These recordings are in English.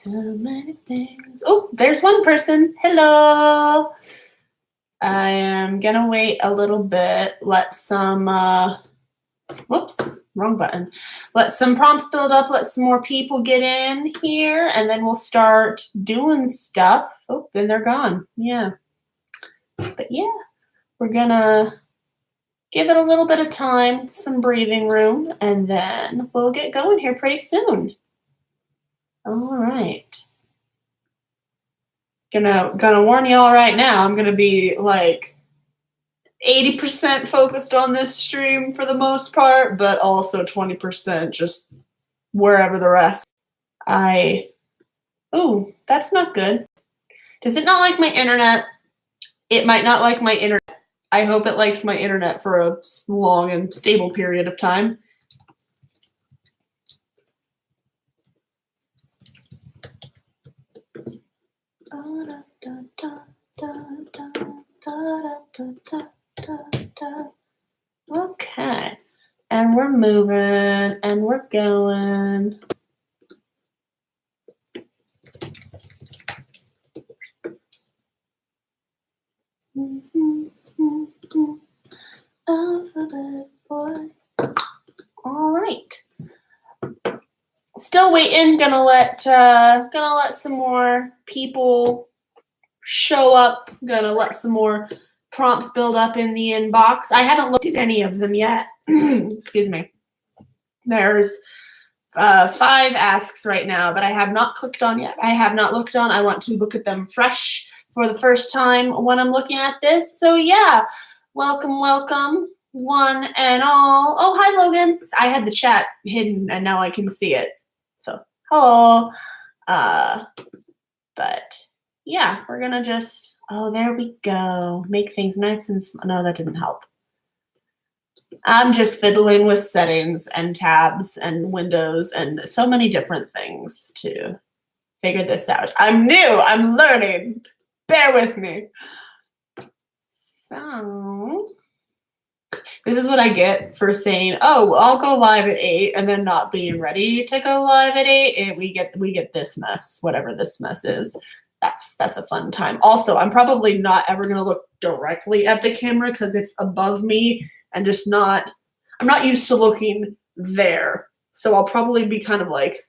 So many things. Oh, there's one person. Hello. I am gonna wait a little bit. Let some whoops, wrong button. Let some prompts build up, let some more people get in here, and then we'll start doing stuff. Oh, then they're gone. Yeah. But yeah, we're gonna give it a little bit of time, some breathing room, and then we'll get going here pretty soon. All right. Gonna warn y'all right now, I'm gonna be like 80% focused on this stream for the most part, but also 20% just wherever the rest. Oh, that's not good. Does it not like my internet? It might not like my internet. I hope it likes my internet for a long and stable period of time. Okay. And we're moving and we're going. Alphabet boy. All right. Still waiting. Gonna let some more people show up. Gonna let some more prompts build up in the inbox. I haven't looked at any of them yet. Excuse me. There's 5 asks right now that I have not clicked on yet. I have not looked on. I want to look at them fresh for the first time when I'm looking at this. So yeah, welcome, welcome, one and all. Oh, hi, Logan. I had the chat hidden and now I can see it. So hello. But yeah, we're gonna just, oh, there we go. Make things nice and small. No, that didn't help. I'm just fiddling with settings and tabs and windows and so many different things to figure this out. I'm new, I'm learning. Bear with me. So this is what I get for saying, oh, well, I'll go live at 8 and then not being ready to go live at 8. And we get this mess, whatever this mess is. That's a fun time. Also, I'm probably not ever gonna look directly at the camera because it's above me and just not, I'm not used to looking there. So I'll probably be kind of like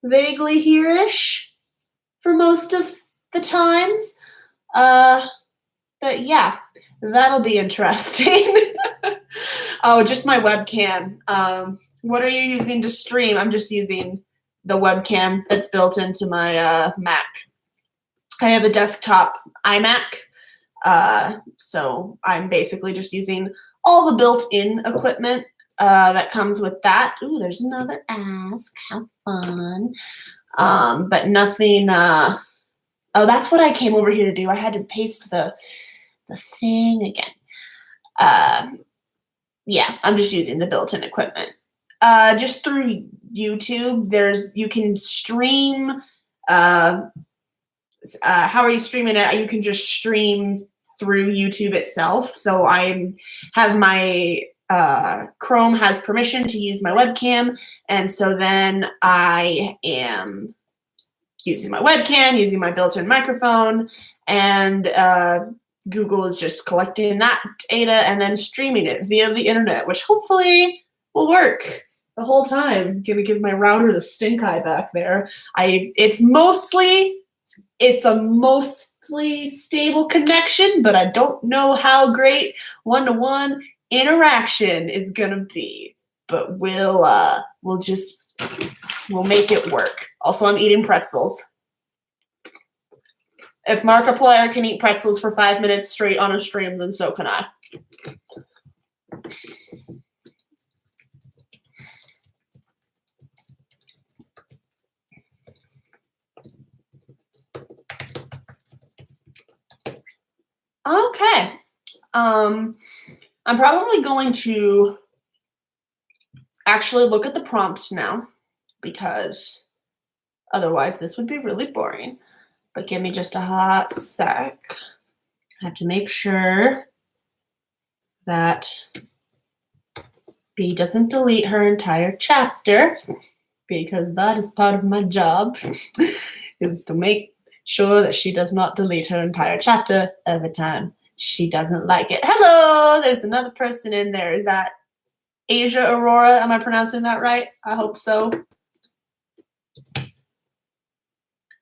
vaguely here-ish for most of the times. But yeah, that'll be interesting. Oh, just my webcam. What are you using to stream? I'm just using the webcam that's built into my Mac. I have a desktop iMac, so I'm basically just using all the built-in equipment that comes with that. Ooh, there's another ask. How fun. But nothing. Oh, that's what I came over here to do. I had to paste the thing again. Yeah, I'm just using the built-in equipment. Just through YouTube, you can stream. How are you streaming it? You can just stream through YouTube itself. So I have my Chrome has permission to use my webcam, and so then I am using my webcam, using my built-in microphone, and Google is just collecting that data and then streaming it via the internet, which hopefully will work the whole time. I'm gonna give my router the stink eye back there. It's a mostly stable connection, but I don't know how great one-to-one interaction is gonna be. But we'll make it work. Also, I'm eating pretzels. If Markiplier can eat pretzels for 5 minutes straight on a stream, then so can I. Okay. I'm probably going to actually look at the prompts now because otherwise this would be really boring. But give me just a hot sec. I have to make sure that B doesn't delete her entire chapter. because that is part of my job, is to make sure that she does not delete her entire chapter every time she doesn't like it. Hello, there's another person in there. Is that Asia Aurora? Am I pronouncing that right? I hope so.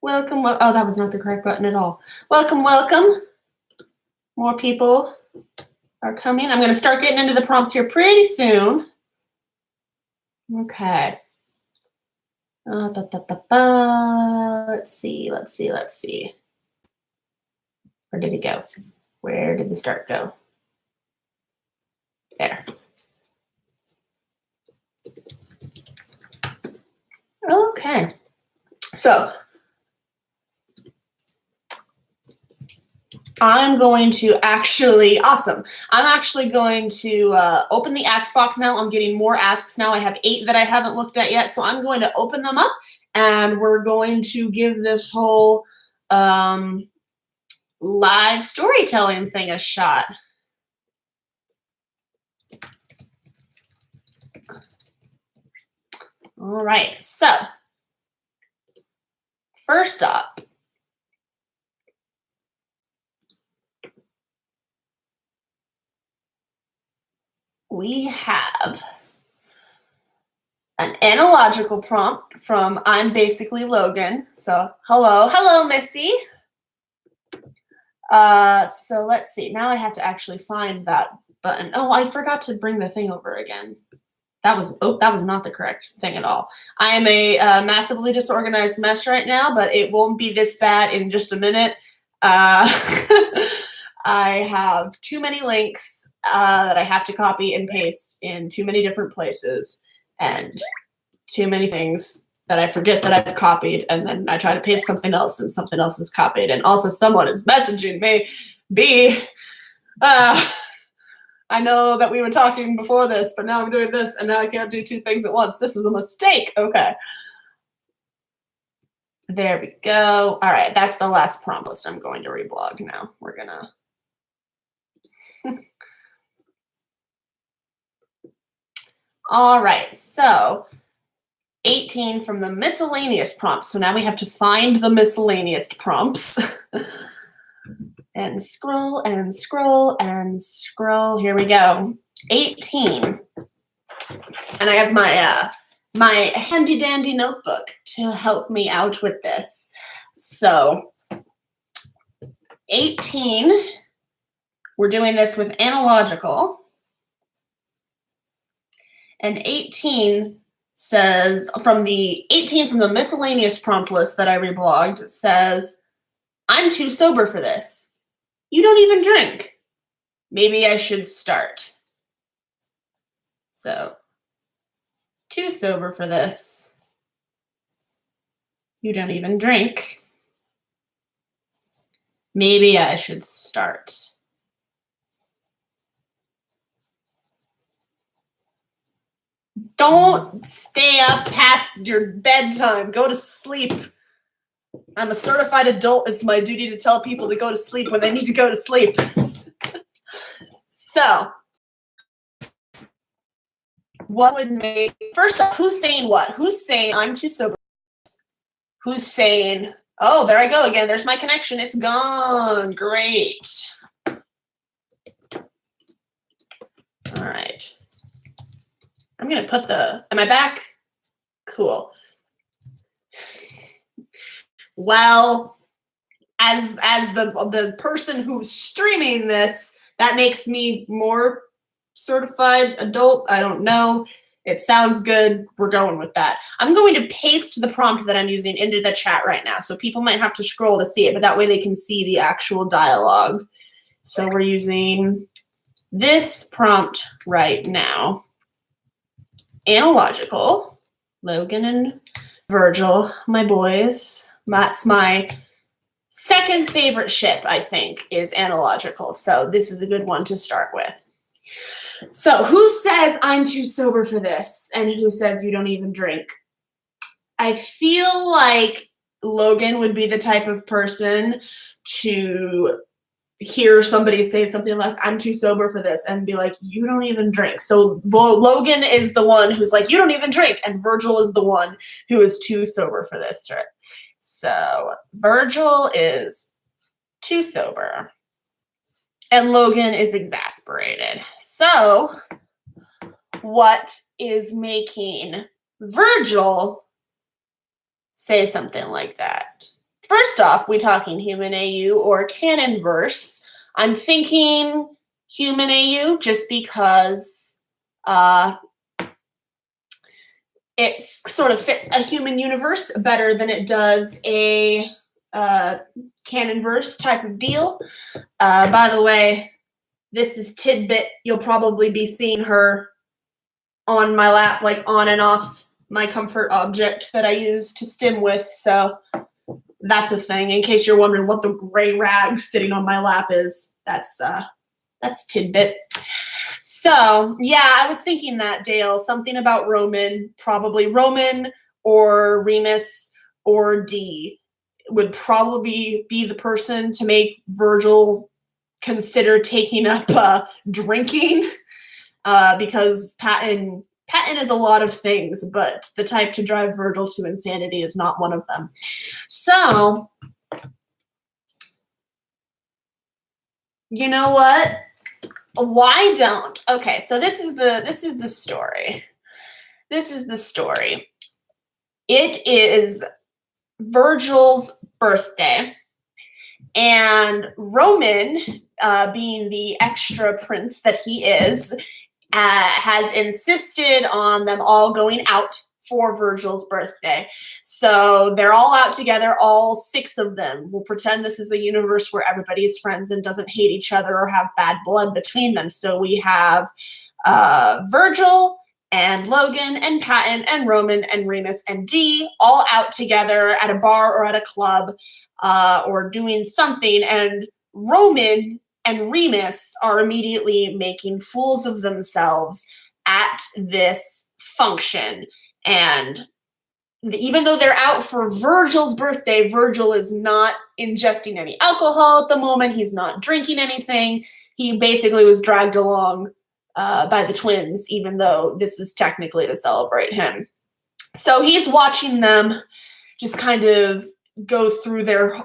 Welcome. Oh, that was not the correct button at all. Welcome, welcome. More people are coming. I'm going to start getting into the prompts here pretty soon. Okay. Let's see. Where did it go? Where did the start go? There. Okay. So I'm going to actually, awesome. I'm actually going to open the ask box now. I'm getting more asks now. I have 8 that I haven't looked at yet. So I'm going to open them up and we're going to give this whole live storytelling thing a shot. All right, so first up, we have an analogical prompt from I'm Basically Logan. So hello, Missy. So let's see. Now I have to actually find that button. Oh, I forgot to bring the thing over again. That was not the correct thing at all. I am a massively disorganized mess right now, but it won't be this bad in just a minute. I have too many links that I have to copy and paste in too many different places, and too many things that I forget that I've copied, and then I try to paste something else and something else is copied, and also someone is messaging me. I know that we were talking before this, but now I'm doing this, and now I can't do 2 things at once. This was a mistake. Okay. There we go. All right, that's the last prompt list. I'm going to reblog now. We're gonna. All right, so 18 from the miscellaneous prompts. So now we have to find the miscellaneous prompts. And scroll and scroll and scroll. Here we go. 18. And I have my handy dandy notebook to help me out with this. So 18, we're doing this with analogical. And 18 says, from the miscellaneous prompt list that I reblogged, says, I'm too sober for this. You don't even drink. Maybe I should start. So, too sober for this. You don't even drink. Maybe I should start. Don't stay up past your bedtime. Go to sleep. I'm a certified adult. It's my duty to tell people to go to sleep when they need to go to sleep. So, what would make, first off, who's saying what? Who's saying I'm too sober? Who's saying, oh, there I go again. There's my connection. It's gone. Great. All right. I'm going to put am I back? Cool. Well, as the person who's streaming this, that makes me more certified adult. I don't know. It sounds good. We're going with that. I'm going to paste the prompt that I'm using into the chat right now. So people might have to scroll to see it, but that way they can see the actual dialogue. So we're using this prompt right now. Analogical. Logan and Virgil, my boys. That's my second favorite ship, I think, is analogical. So this is a good one to start with. So who says I'm too sober for this? And who says you don't even drink? I feel like Logan would be the type of person to hear somebody say something like, I'm too sober for this, and be like, you don't even drink. So Logan is the one who's like, you don't even drink, and Virgil is the one who is too sober for this trip. So Virgil is too sober, and Logan is exasperated. So what is making Virgil say something like that? First off, we talking human AU or canon verse. I'm thinking human AU just because it sort of fits a human universe better than it does a canon verse type of deal. By the way, this is Tidbit. You'll probably be seeing her on my lap, like on and off my comfort object that I use to stim with. So that's a thing. In case you're wondering what the gray rag sitting on my lap is, that's Tidbit. So yeah, I was thinking that, Dale, something about Roman, probably Roman or Remus or Dee would probably be the person to make Virgil consider taking up drinking, because Patton is a lot of things, but the type to drive Virgil to insanity is not one of them. So, you know what? Why don't? Okay, so this is the story. This is the story. It is Virgil's birthday, and Roman, being the extra prince that he is, has insisted on them all going out for Virgil's birthday. So they're all out together, all 6 of them. We'll pretend this is a universe where everybody is friends and doesn't hate each other or have bad blood between them. So we have Virgil and Logan and Patton and Roman and Remus and Dee all out together at a bar or at a club or doing something. And Roman and Remus are immediately making fools of themselves at this function. And even though they're out for Virgil's birthday, Virgil is not ingesting any alcohol at the moment. He's not drinking anything. He basically was dragged along by the twins, even though this is technically to celebrate him. So he's watching them just kind of go through their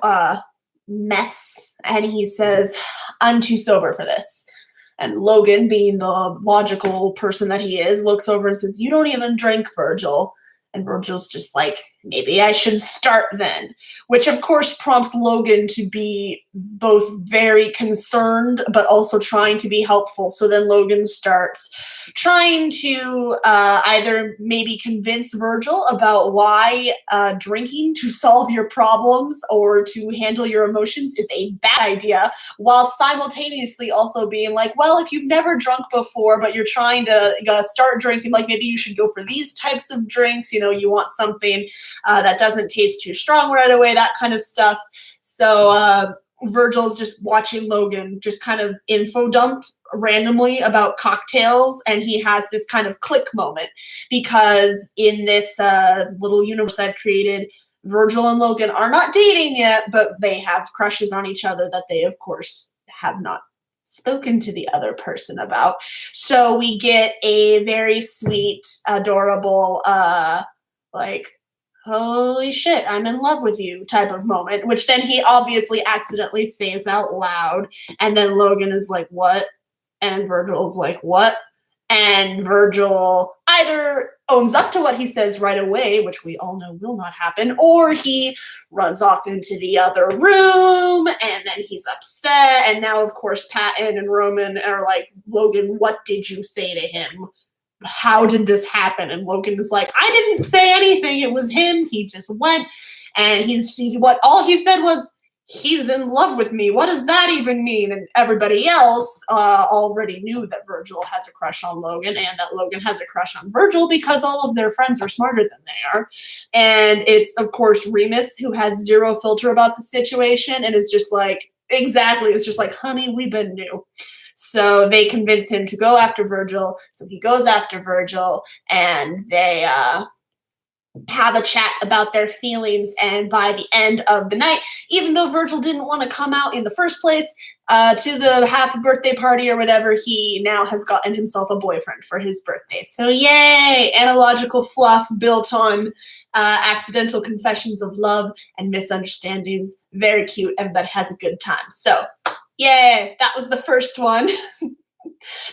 mess, and he says, I'm too sober for this. And Logan, being the logical person that he is, looks over and says, you don't even drink, Virgil. And Virgil's just like, maybe I should start then. Which, of course, prompts Logan to be both very concerned, but also trying to be helpful. So then Logan starts trying to either maybe convince Virgil about why drinking to solve your problems or to handle your emotions is a bad idea, while simultaneously also being like, well, if you've never drunk before, but you're trying to start drinking, like maybe you should go for these types of drinks. You know, you want something that doesn't taste too strong right away, that kind of stuff. So Virgil's just watching Logan just kind of info dump randomly about cocktails, and he has this kind of click moment, because in this little universe I've created, Virgil and Logan are not dating yet, but they have crushes on each other that they, of course, have not spoken to the other person about. So we get a very sweet, adorable, like, holy shit, I'm in love with you type of moment, which then he obviously accidentally says out loud. And then Logan is like, what? And Virgil's like, what? And Virgil either owns up to what he says right away, which we all know will not happen, or he runs off into the other room, and then he's upset. And now, of course, Patton and Roman are like, Logan, what did you say to him? How did this happen? And Logan is like, I didn't say anything. It was him. He just went. And all he said was, he's in love with me. What does that even mean? And everybody else already knew that Virgil has a crush on Logan, and that Logan has a crush on Virgil, because all of their friends are smarter than they are. And it's, of course, Remus, who has zero filter about the situation and is just like, exactly, it's just like, honey, we've been new. So they convince him to go after Virgil. So he goes after Virgil, and they have a chat about their feelings. And by the end of the night, even though Virgil didn't want to come out in the first place to the happy birthday party or whatever, he now has gotten himself a boyfriend for his birthday. So yay, analogical fluff built on accidental confessions of love and misunderstandings. Very cute. Everybody has a good time. So yay, that was the first one.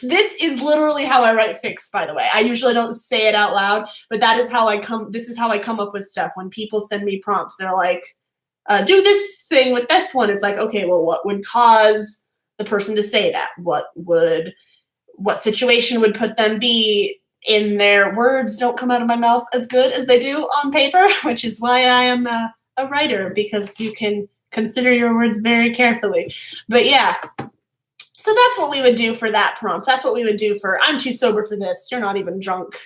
This is literally how I write fics, by the way. I usually don't say it out loud, but this is how I come up with stuff. When people send me prompts, they're like, do this thing with this one. It's like, okay, well, what would cause the person to say that? What situation would put them be in their words don't come out of my mouth as good as they do on paper, which is why I am a writer, because you can consider your words very carefully. But yeah. So that's what we would do for that prompt. That's what we would do for I'm too sober for this. You're not even drunk.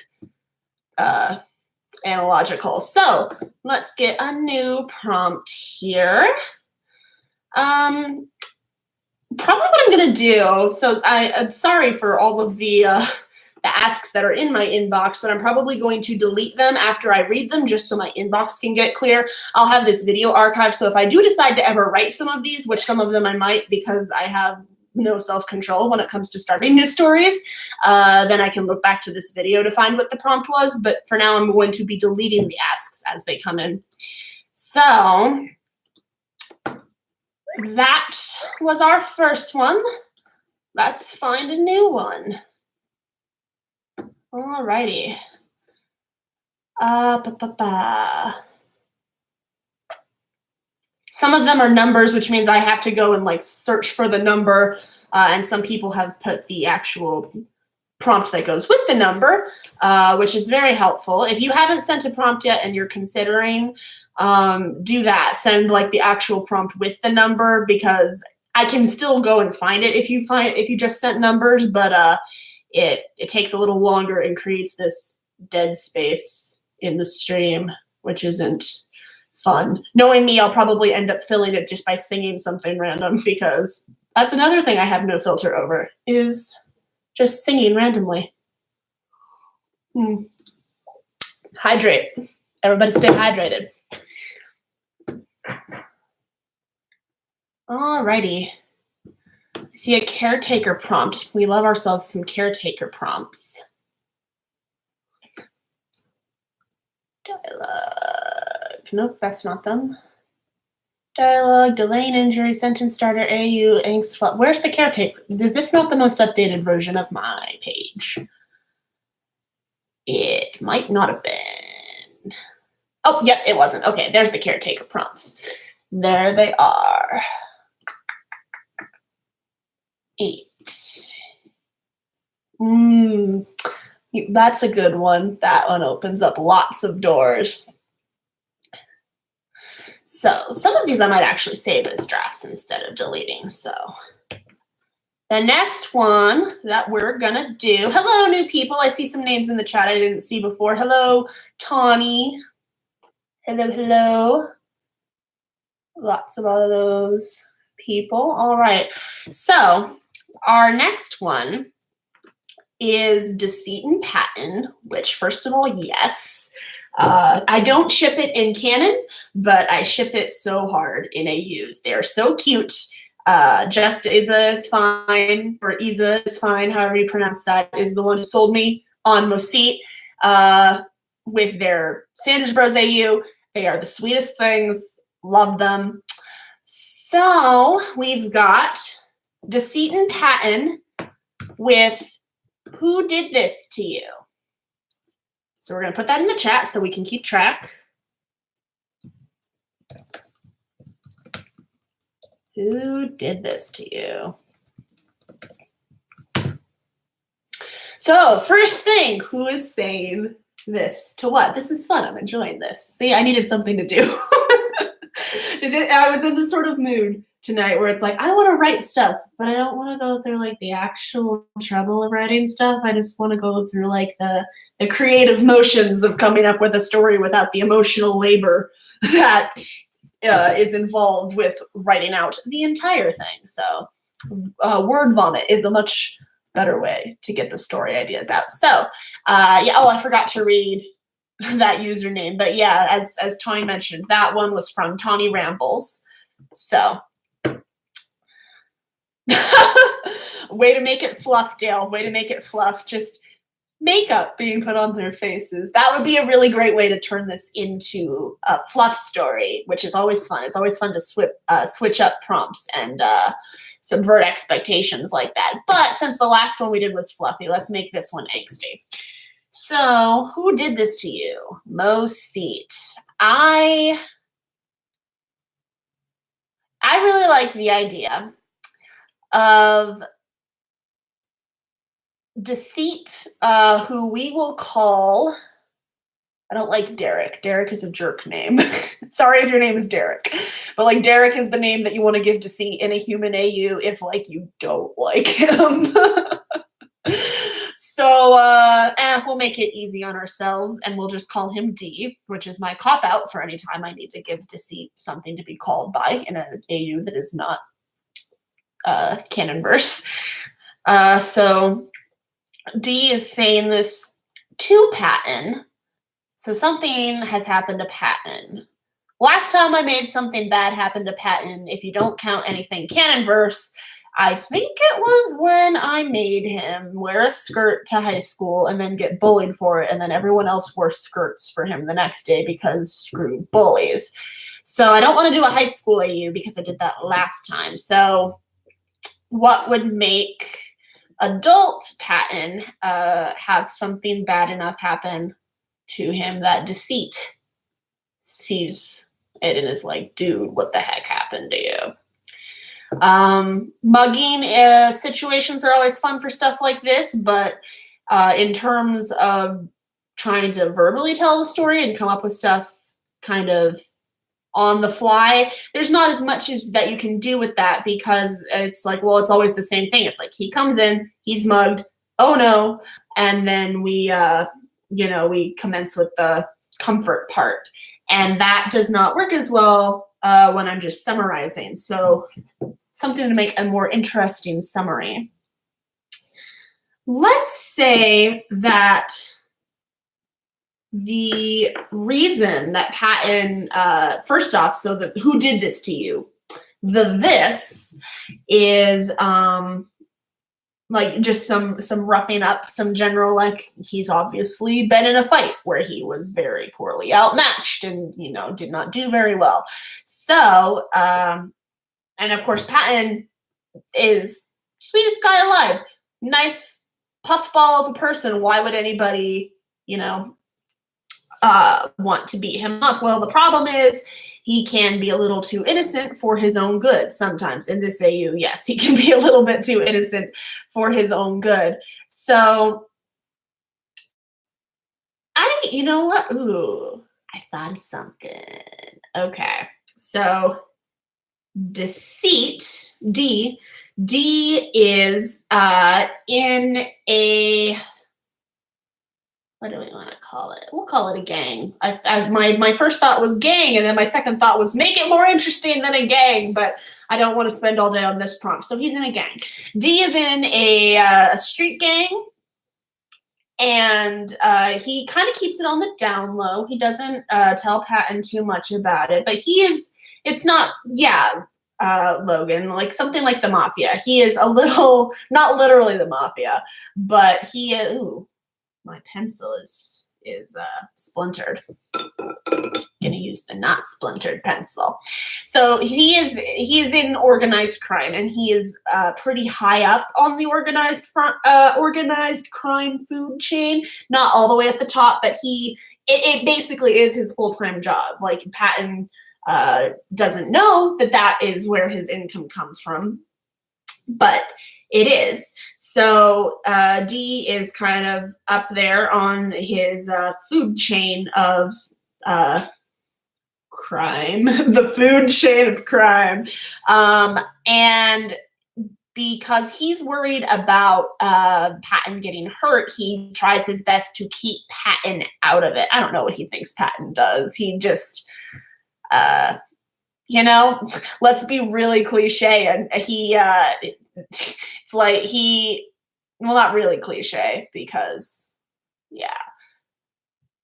Analogical. So let's get a new prompt here. Probably what I'm going to do. So I'm sorry for all of the asks that are in my inbox, but I'm probably going to delete them after I read them just so my inbox can get clear. I'll have this video archived. So if I do decide to ever write some of these, which some of them I might because I have no self-control when it comes to starting new stories, then I can look back to this video to find what the prompt was. But for now, I'm going to be deleting the asks as they come in. So that was our first one. Let's find a new one. Alrighty. Some of them are numbers, which means I have to go and like search for the number. And some people have put the actual prompt that goes with the number, which is very helpful. If you haven't sent a prompt yet and you're considering, do that. Send like the actual prompt with the number, because I can still go and find it if you just sent numbers, but it takes a little longer and creates this dead space in the stream, which isn't fun. Knowing me, I'll probably end up filling it just by singing something random, because that's another thing I have no filter over, is just singing randomly. Hydrate. Everybody stay hydrated. Alrighty. I see a caretaker prompt. We love ourselves some caretaker prompts. Dialogue. Nope, that's not them. Dialogue, delaying injury, sentence starter, AU, angst. Where's the caretaker? Is this not the most updated version of my page? It might not have been. Oh, yep, it wasn't. Okay, there's the caretaker prompts. There they are. 8. That's a good one. That one opens up lots of doors. So some of these I might actually save as drafts instead of deleting. So the next one that we're gonna do, hello new people. I see some names in the chat I didn't see before. Hello, Tawny. Hello, hello. Lots of all those people. All right. So our next one is Deceit and Patent, which first of all, yes. I don't ship it in canon, but I ship it so hard in AUs. They are so cute. Just Isa is fine, or Isa is fine, however you pronounce that, is the one who sold me on Moseat with their Sanders Bros AU. They are the sweetest things. Love them. So we've got Deceit and Patent with Who Did This to You? So we're going to put that in the chat so we can keep track. Who did this to you? So first thing, who is saying this to what? This is fun. I'm enjoying this. See, I needed something to do. I was in this sort of mood tonight where it's like, I want to write stuff, but I don't want to go through like the actual trouble of writing stuff. I just want to go through like the creative motions of coming up with a story without the emotional labor that is involved with writing out the entire thing. So word vomit is a much better way to get the story ideas out. So yeah, oh, I forgot to read that username. But yeah, as Tawny mentioned, that one was from Tawny Rambles. So way to make it fluff, Dale. Way to make it fluff. Just makeup being put on their faces. That would be a really great way to turn this into a fluff story, which is always fun. It's always fun to switch up prompts and subvert expectations like that. But since the last one we did was fluffy, let's make this one angsty. So, who did this to you? Mo Seat. I really like the idea of Deceit, who we will call, I don't like Derek. Derek is a jerk name. Sorry if your name is Derek. But like Derek is the name that you want to give Deceit in a human AU if like you don't like him. So we'll make it easy on ourselves and we'll just call him D, which is my cop out for any time I need to give Deceit something to be called by in an AU that is not Canonverse. So D is saying this to Patton. So something has happened to Patton. Last time I made something bad happen to Patton, if you don't count anything Canonverse, I think it was when I made him wear a skirt to high school and then get bullied for it, and then everyone else wore skirts for him the next day because screw bullies. So I don't want to do a high school AU because I did that last time. So what would make adult Patton have something bad enough happen to him that Deceit sees it and is like, dude, what the heck happened to you? Mugging situations are always fun for stuff like this, but in terms of trying to verbally tell the story and come up with stuff kind of on the fly, there's not as much as that you can do with that because it's like, well, it's always the same thing. It's like he comes in, he's mugged, oh no, and then we commence with the comfort part, and that does not work as well when I'm just summarizing. So something to make a more interesting summary. Let's say that the reason that Patton, first off, so that who did this to you? This is like just some roughing up, some general, like he's obviously been in a fight where he was very poorly outmatched and did not do very well. So and of course Patton is sweetest guy alive, nice puffball of a person. Why would anybody want to beat him up? Well, the problem is he can be a little too innocent for his own good sometimes. In this AU, yes, he can be a little bit too innocent for his own good. So you know what? Ooh, I thought of something. Okay, so Deceit, D is in a, what do we want to call it? We'll call it a gang. My first thought was gang, and then my second thought was make it more interesting than a gang, but I don't want to spend all day on this prompt. So he's in a gang. D is in a street gang, and he kind of keeps it on the down low. He doesn't tell Patton too much about it, but it's not, Logan, like something like the Mafia. He is a little, not literally the Mafia, but he is, ooh, my pencil is splintered. Gonna use the not splintered pencil. So he is in organized crime, and he is pretty high up on the organized crime food chain. Not all the way at the top, but it basically is his full-time job. Like Patton doesn't know that is where his income comes from, but it is. So D is kind of up there on his food chain of crime, the food chain of crime. And because he's worried about Patton getting hurt, he tries his best to keep Patton out of it. I don't know what he thinks Patton does. He just, let's be really cliche. And it's like well, not really cliche because, yeah.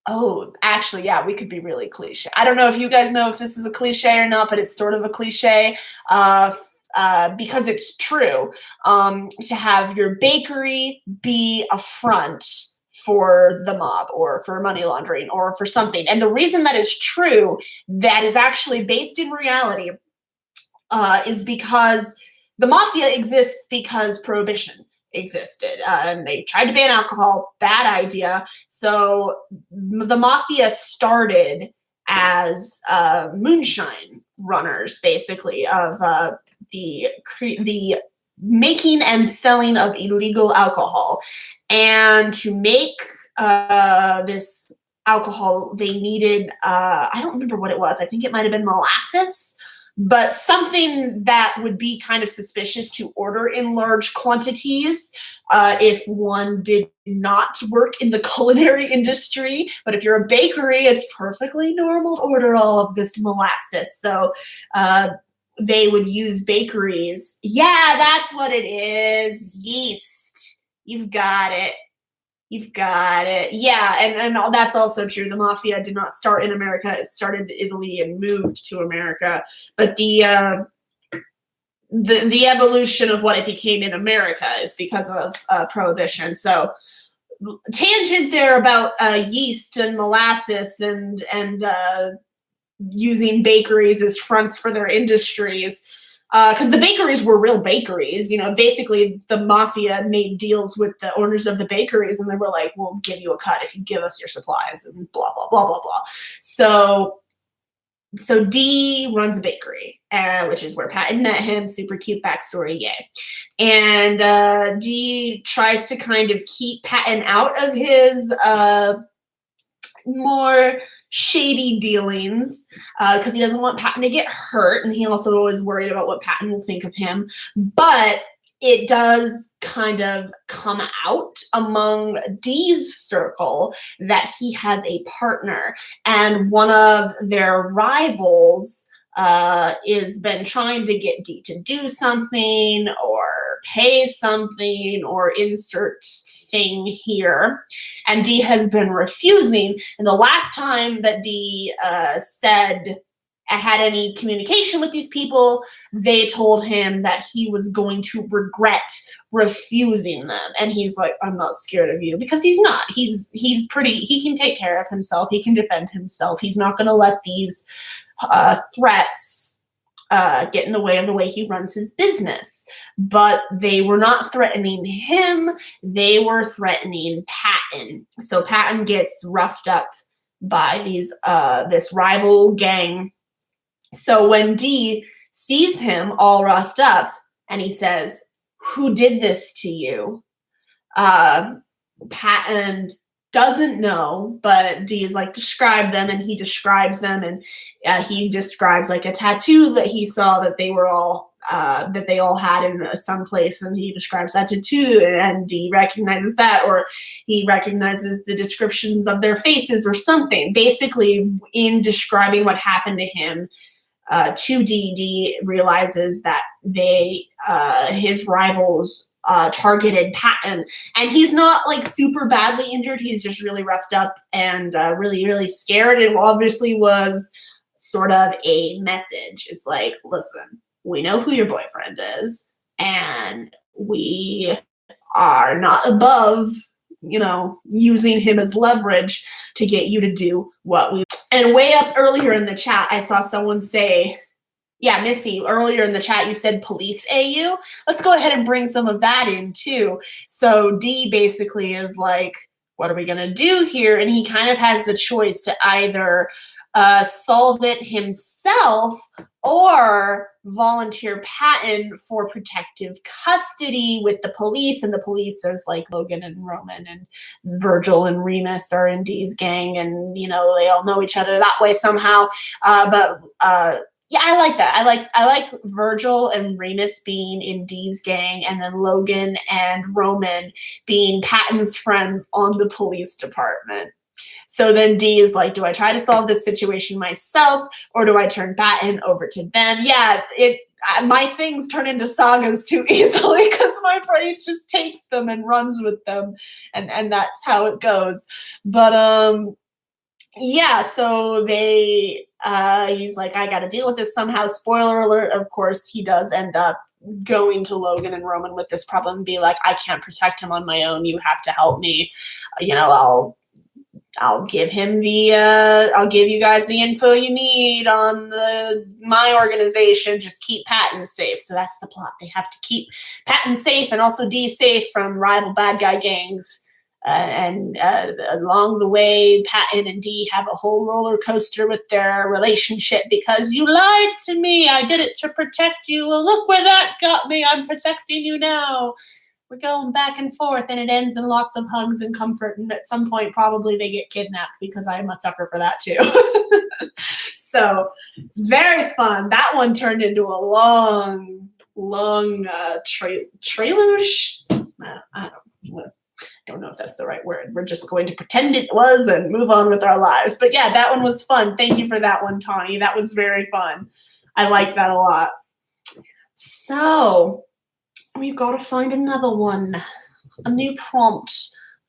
Oh, actually, yeah, we could be really cliche. I don't know if you guys know if this is a cliche or not, but it's sort of a cliche because it's true. To have your bakery be a front for the mob or for money laundering or for something. And the reason that is true, that is actually based in reality, is because the mafia exists because prohibition existed. And they tried to ban alcohol, bad idea. So the mafia started as moonshine runners, basically, of the making and selling of illegal alcohol. And to make this alcohol, they needed, I don't remember what it was. I think it might have been molasses, but something that would be kind of suspicious to order in large quantities if one did not work in the culinary industry. But if you're a bakery, it's perfectly normal to order all of this molasses. So they would use bakeries. Yeah, that's what it is. Yeast. You've got it. You've got it. Yeah, and that's also true. The mafia did not start in America. It started in Italy and moved to America. But the evolution of what it became in America is because of prohibition. So tangent there about yeast and molasses and using bakeries as fronts for their industries. Because the bakeries were real bakeries, basically the mafia made deals with the owners of the bakeries and they were like, we'll give you a cut if you give us your supplies and blah, blah, blah, blah, blah. So Dee runs a bakery, which is where Patton met him. Super cute backstory, yay. And Dee tries to kind of keep Patton out of his more shady dealings because he doesn't want Patton to get hurt, and he also is worried about what Patton will think of him. But it does kind of come out among Dee's circle that he has a partner, and one of their rivals is been trying to get Dee to do something or pay something or insert thing here, and Dee has been refusing. And the last time that Dee said I had any communication with these people, they told him that he was going to regret refusing them. And he's like, I'm not scared of you, because he's not. He's pretty, he can take care of himself. He can defend himself. He's not going to let these threats get in the way of the way he runs his business. But they were not threatening him. They were threatening Patton. So Patton gets roughed up by this rival gang. So when Dee sees him all roughed up and he says, who did this to you? Patton doesn't know, but Dee is like, describe them, and he describes them, and he describes like a tattoo that he saw that they were all that they all had in some place, and he describes that tattoo, and Dee recognizes that, or he recognizes the descriptions of their faces or something. Basically, in describing what happened to him to Dee, Dee realizes that his rivals targeted Patton, and he's not like super badly injured. He's just really roughed up and really, really scared. It obviously was sort of a message. It's like, listen, we know who your boyfriend is, and we are not above, using him as leverage to get you to do what we. And way up earlier in the chat, I saw someone say, yeah, Missy, earlier in the chat, you said police AU. Let's go ahead and bring some of that in too. So Dee basically is like, what are we going to do here? And he kind of has the choice to either solve it himself or volunteer Patton for protective custody with the police. And the police, there's like Logan and Roman and Virgil and Remus are in Dee's gang, and they all know each other that way somehow. Yeah, I like that. I like Virgil and Remus being in Dee's gang, and then Logan and Roman being Patton's friends on the police department. So then Dee is like, do I try to solve this situation myself, or do I turn Patton over to them? Yeah, my things turn into sagas too easily because my brain just takes them and runs with them, and that's how it goes. But yeah, so he's like, I gotta deal with this somehow. Spoiler alert, of course, he does end up going to Logan and Roman with this problem and be like, I can't protect him on my own. You have to help me. I'll give him I'll give you guys the info you need on my organization. Just keep Patton safe. So that's the plot. They have to keep Patton safe and also Dee safe from rival bad guy gangs. And along the way, Patton and Dee have a whole roller coaster with their relationship because you lied to me. I did it to protect you. Well, look where that got me. I'm protecting you now. We're going back and forth, and it ends in lots of hugs and comfort. And at some point, probably they get kidnapped because I'm a sucker for that too. So very fun. That one turned into a long trailuge. I don't know if that's the right word. We're just going to pretend it was and move on with our lives. But yeah, that one was fun. Thank you for that one, Tawny. That was very fun. I like that a lot. So we've got to find another one, a new prompt.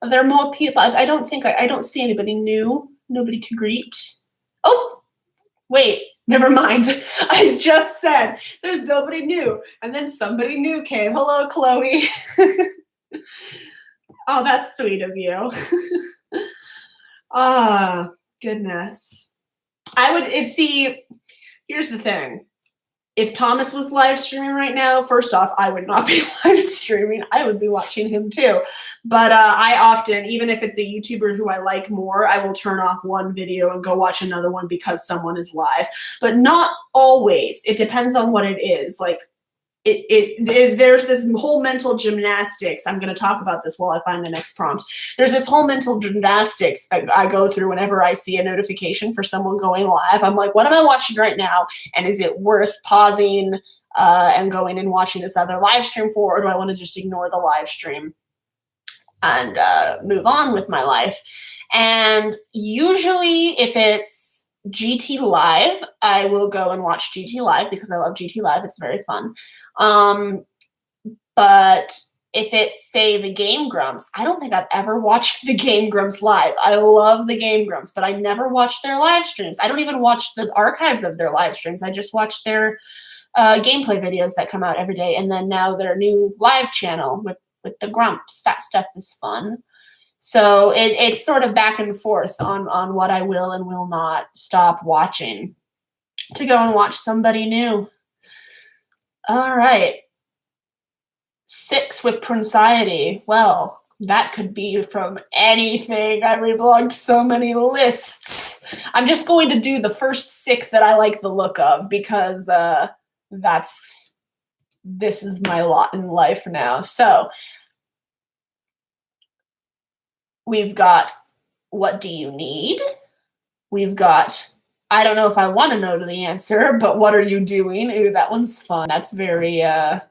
Are there more people? I don't see anybody new. Nobody to greet. Oh, wait, never mind. I just said there's nobody new, and then somebody new came. Hello, Chloe. Oh, that's sweet of you. Ah, goodness. Here's the thing. If Thomas was live streaming right now, first off, I would not be live streaming. I would be watching him too. But I often, even if it's a YouTuber who I like more, I will turn off one video and go watch another one because someone is live. But not always. It depends on what it is. Like, there's this whole mental gymnastics. I'm going to talk about this while I find the next prompt. There's this whole mental gymnastics I go through whenever I see a notification for someone going live. I'm like, what am I watching right now? And is it worth pausing and going and watching this other live stream for, or do I want to just ignore the live stream and move on with my life? And usually if it's GT Live, I will go and watch GT Live because I love GT Live. It's very fun. But if it's, say, the Game Grumps, I don't think I've ever watched the Game Grumps live. I love the Game Grumps, but I never watched their live streams. I don't even watch the archives of their live streams. I just watch their gameplay videos that come out every day. And then now their new live channel with the Grumps. That stuff is fun. So it's sort of back and forth on what I will and will not stop watching to go and watch somebody new. All right. 6 with Princiety. Well, that could be from anything. I reblogged so many lists. I'm just going to do the first 6 that I like the look of because this is my lot in life now. So we've got What Do You Need? We've got I don't know if I want to know the answer, but what are you doing? Ooh, that one's fun. That's very that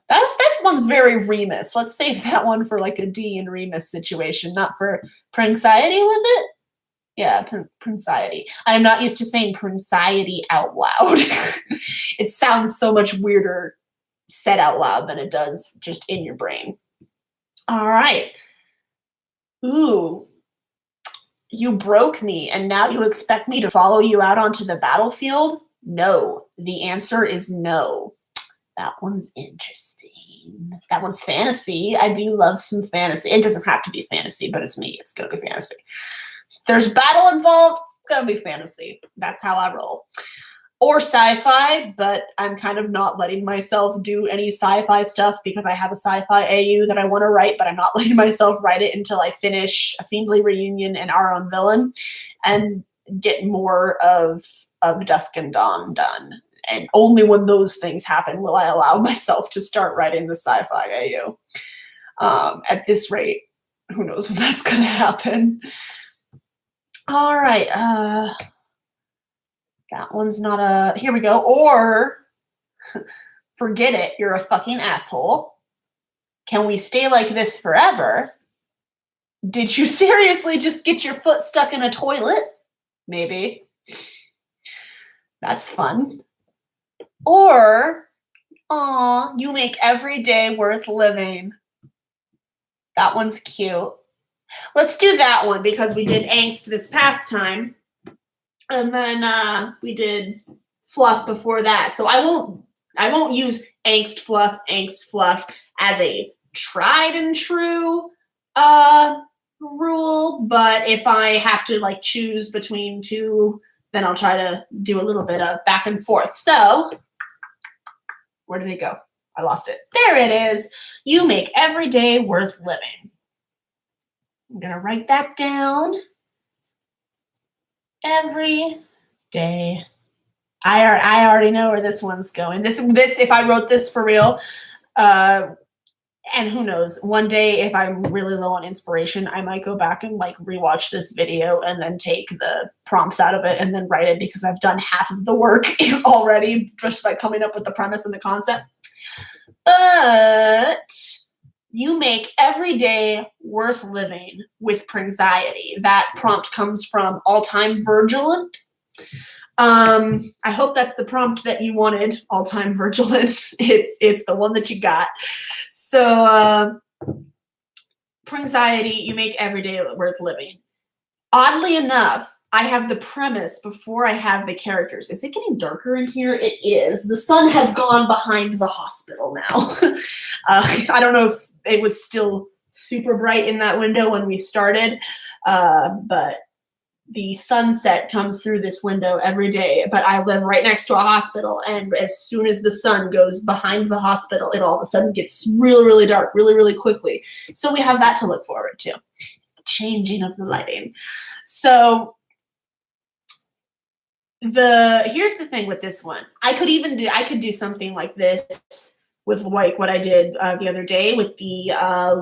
one's very Remus. Let's save that one for like a Dee and Remus situation, not for Princiety, was it? Yeah, Princiety. I'm not used to saying Princiety out loud. It sounds so much weirder said out loud than it does just in your brain. All right. Ooh. You broke me, and now you expect me to follow you out onto the battlefield? No. The answer is no. That one's interesting. That one's fantasy. I do love some fantasy. It doesn't have to be fantasy, but it's me. It's going to be fantasy. If there's battle involved, it's going to be fantasy. That's how I roll. Or sci-fi, but I'm kind of not letting myself do any sci-fi stuff because I have a sci-fi AU that I want to write, but I'm not letting myself write it until I finish A Fiendly Reunion and Our Own Villain and get more of Dusk and Dawn done. And only when those things happen will I allow myself to start writing the sci-fi AU. At this rate, who knows when that's going to happen. All right. That one's not a... Here we go. Or, forget it, you're a fucking asshole. Can we stay like this forever? Did you seriously just get your foot stuck in a toilet? Maybe. That's fun. Or, aw, you make every day worth living. That one's cute. Let's do that one because we did angst this past time. And then we did fluff before that. So I won't use angst fluff as a tried and true rule, but if I have to like choose between two, then I'll try to do a little bit of back and forth. So where did it go? I lost it. There it is. You make every day worth living. I'm gonna write that down. Every day. I already know where this one's going. This if I wrote this for real, and who knows, one day if I'm really low on inspiration, I might go back and like rewatch this video and then take the prompts out of it and then write it, because I've done half of the work already just by coming up with the premise and the concept. But you make every day worth living with Pringxiety. That prompt comes from All Time Virgilant. I hope that's the prompt that you wanted, All Time Virgilant. It's the one that you got. So Pringxiety, you make every day worth living. Oddly enough, I have the premise before I have the characters. Is it getting darker in here? It is. The sun has gone behind the hospital now. I don't know if it was still super bright in that window when we started, but the sunset comes through this window every day. But I live right next to a hospital, and as soon as the sun goes behind the hospital, it all of a sudden gets really, really dark really, really quickly. So we have that to look forward to. Changing of the lighting. So here's the thing with this one. I could do something like this with like what I did the other day with the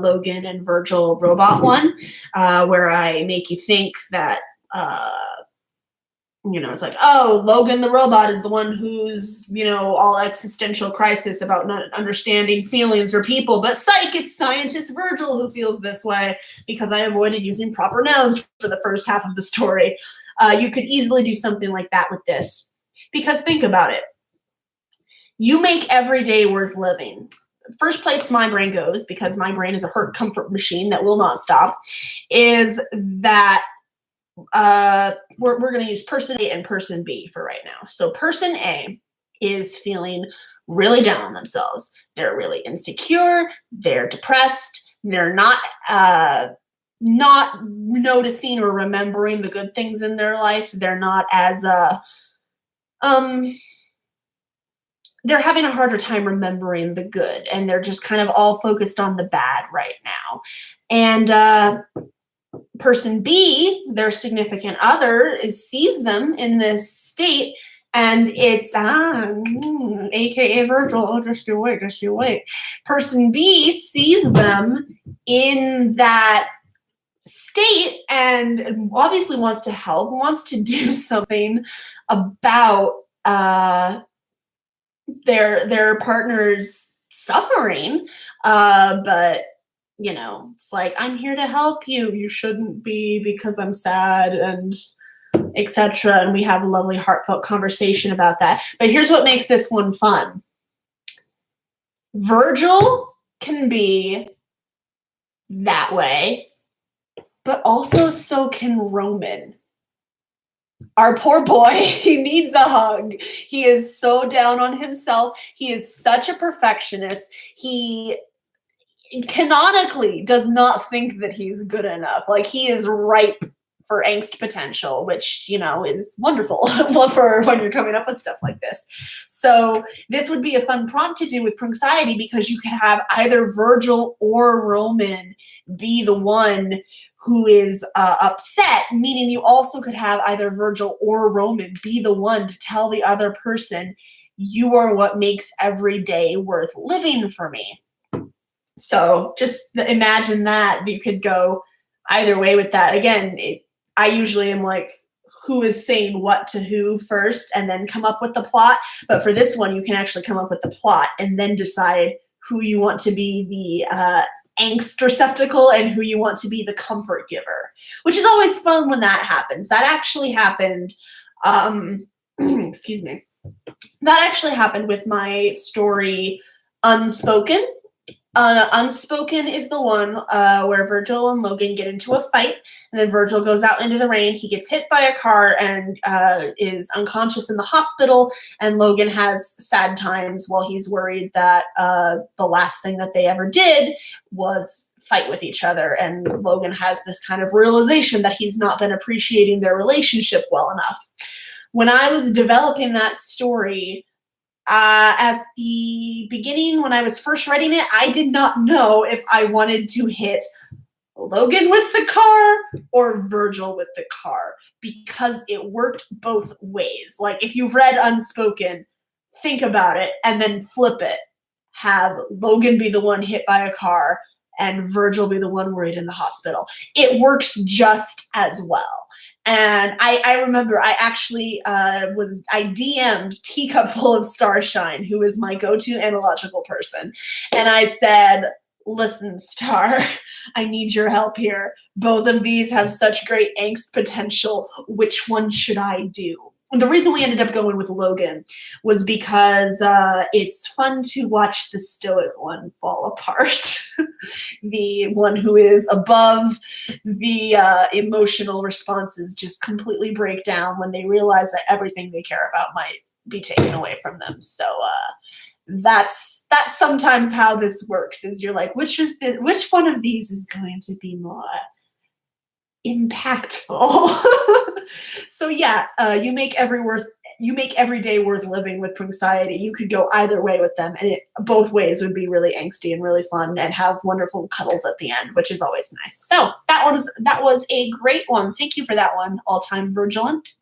Logan and Virgil robot one, where I make you think that it's like, oh, Logan the robot is the one who's, all existential crisis about not understanding feelings or people, but psych, it's scientist Virgil who feels this way, because I avoided using proper nouns for the first half of the story. You could easily do something like that with this, because think about it. You make every day worth living. First place my brain goes, because my brain is a hurt comfort machine that will not stop, is that we're going to use person A and person B for right now. So person A is feeling really down on themselves. They're really insecure. They're depressed. They're not noticing or remembering the good things in their life. They're not as they're having a harder time remembering the good, and they're just kind of all focused on the bad right now. And person B, their significant other, sees them in this state, and it's aka Virgil. Oh, just you wait. Person B sees them in that state and obviously wants to help, wants to do something about their partner's suffering, but it's like, I'm here to help you. You shouldn't be, because I'm sad, and etc. And we have a lovely heartfelt conversation about that. But here's what makes this one fun. Virgil can be that way, but also so can Roman. Our poor boy, he needs a hug. He is so down on himself. He is such a perfectionist. He canonically does not think that he's good enough. Like, he is ripe for angst potential, which, is wonderful for when you're coming up with stuff like this. So this would be a fun prompt to do with Pringxiety, because you could have either Virgil or Roman be the one who is upset, meaning you also could have either Virgil or Roman be the one to tell the other person, you are what makes every day worth living for me. So just imagine that you could go either way with that. Again, I usually am like, who is saying what to who first, and then come up with the plot. But for this one, you can actually come up with the plot and then decide who you want to be the angst receptacle and who you want to be the comfort giver, which is always fun when that happens. That actually happened. Excuse me. That actually happened with my story Unspoken. Unspoken is the one where Virgil and Logan get into a fight, and then Virgil goes out into the rain. He gets hit by a car and is unconscious in the hospital, and Logan has sad times while he's worried that the last thing that they ever did was fight with each other, and Logan has this kind of realization that he's not been appreciating their relationship well enough. When I was developing that story, at the beginning, when I was first writing it, I did not know if I wanted to hit Logan with the car or Virgil with the car, because it worked both ways. Like, if you've read Unspoken, think about it and then flip it. Have Logan be the one hit by a car and Virgil be the one worried in the hospital. It works just as well. And I remember I actually I DM'd Teacupful of Starshine, who is my go-to analogical person. And I said, listen, Star, I need your help here. Both of these have such great angst potential. Which one should I do? And the reason we ended up going with Logan was because it's fun to watch the stoic one fall apart. The one who is above the emotional responses just completely break down when they realize that everything they care about might be taken away from them. So that's sometimes how this works, is you're like, which one of these is going to be more impactful? So yeah, you make every day worth living with Punxiety. You could go either way with them, and both ways would be really angsty and really fun and have wonderful cuddles at the end, which is always nice. So that was a great one. Thank you for that one, All Time Virgilant.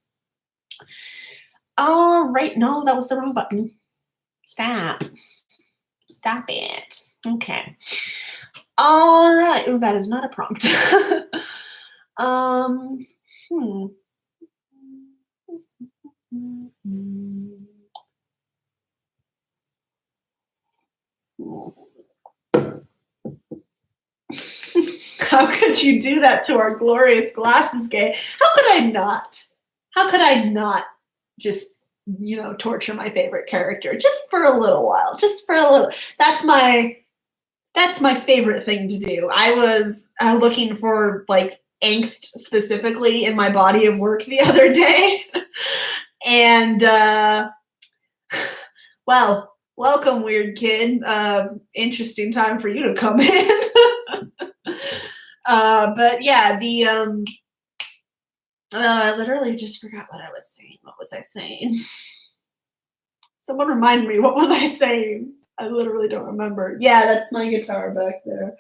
All right, no, that was the wrong button. Stop it. Okay. All right. Ooh, that is not a prompt. How could you do that to our glorious Glasses Gay? How could I not? How could I not just, torture my favorite character just for a little while? Just for a little. That's my favorite thing to do. I was looking for like angst specifically in my body of work the other day. And well, welcome, weird kid. Interesting time for you to come in. But yeah, I literally just forgot what I was saying. What was I saying? Someone remind me, what was I saying? I literally don't remember. Yeah, that's my guitar back there.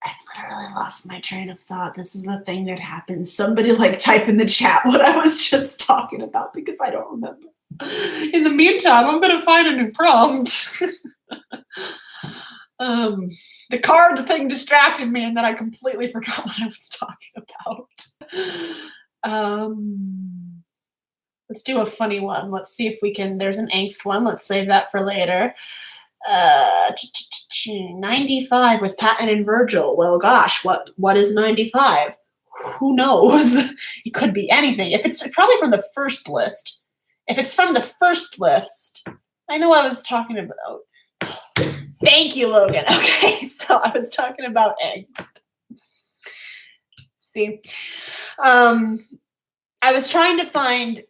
I literally lost my train of thought. This is the thing that happens. Somebody type in the chat what I was just talking about, because I don't remember. In the meantime, I'm going to find a new prompt. The card thing distracted me, and then I completely forgot what I was talking about. Let's do a funny one. Let's see if we can. There's an angst one. Let's save that for later. 95 with Patton and Virgil. Well, gosh, what is 95? Who knows? It could be anything. If it's probably from the first list. If it's from the first list, I know I was talking about. Thank you, Logan. Okay, so I was talking about angst. See, I was trying to find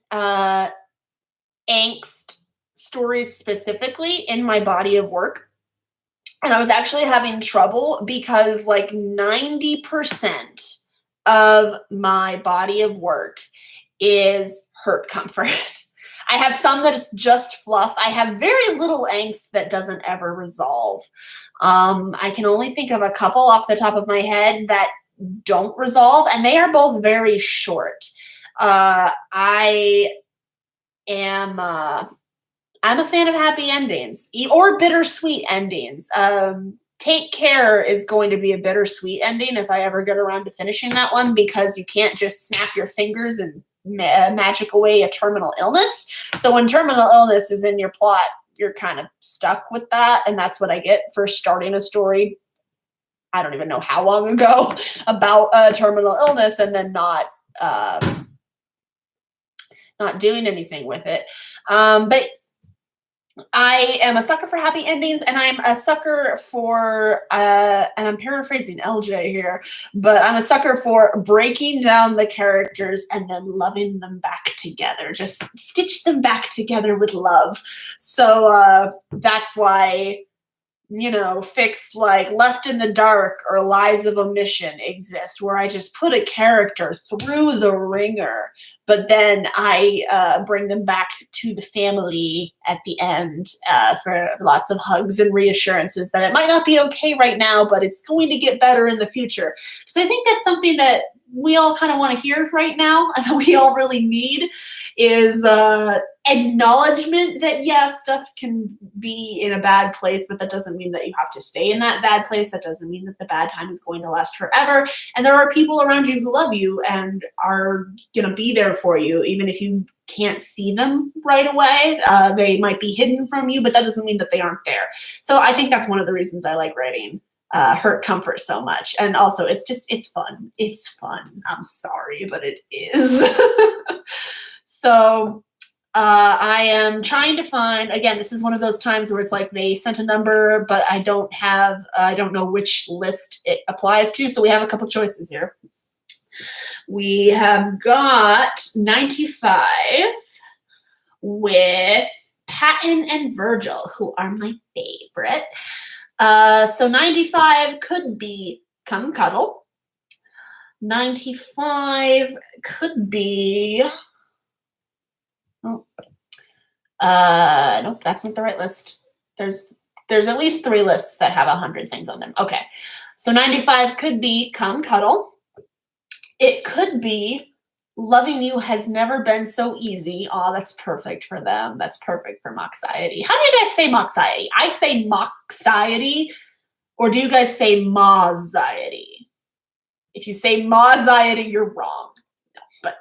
angst stories specifically in my body of work. And I was actually having trouble because 90% of my body of work is hurt comfort. I have some that it's just fluff. I have very little angst that doesn't ever resolve. I can only think of a couple off the top of my head that don't resolve, and they are both very short. I'm a fan of happy endings or bittersweet endings. Take Care is going to be a bittersweet ending if I ever get around to finishing that one, because you can't just snap your fingers and magic away a terminal illness. So when terminal illness is in your plot, you're kind of stuck with that. And that's what I get for starting a story, I don't even know how long ago, about a terminal illness and then not doing anything with it. But I am a sucker for happy endings, and I'm a sucker for, and I'm paraphrasing LJ here, but I'm a sucker for breaking down the characters and then loving them back together. Just stitch them back together with love. So that's why, fix like Left in the Dark or Lies of Omission exist, where I just put a character through the ringer, but then I bring them back to the family at the end for lots of hugs and reassurances that it might not be okay right now, but it's going to get better in the future. Because I think that's something that we all kind of want to hear right now, and that we all really need is acknowledgement that, yeah, stuff can be in a bad place, but that doesn't mean that you have to stay in that bad place. That doesn't mean that the bad time is going to last forever. And there are people around you who love you and are going to be there for you, even if you can't see them right away. They might be hidden from you, but that doesn't mean that they aren't there. So I think that's one of the reasons I like writing Hurt Comfort so much. And also it's fun. It's fun. I'm sorry, but it is. So I am trying to find, again, this is one of those times where it's like they sent a number, but I don't know which list it applies to. So we have a couple choices here. We have got 95 with Patton and Virgil, who are my favorite. So 95 could be Come Cuddle. 95 could be... nope, that's not the right list. There's at least 3 lists that have 100 things on them. Okay, so 95 could be Come Cuddle. It could be Loving You Has Never Been So Easy. Oh, that's perfect for them. That's perfect for Moxiety. How do you guys say Moxiety? I say Moxiety, or do you guys say Moxiety? If you say Moxiety, you're wrong. No, but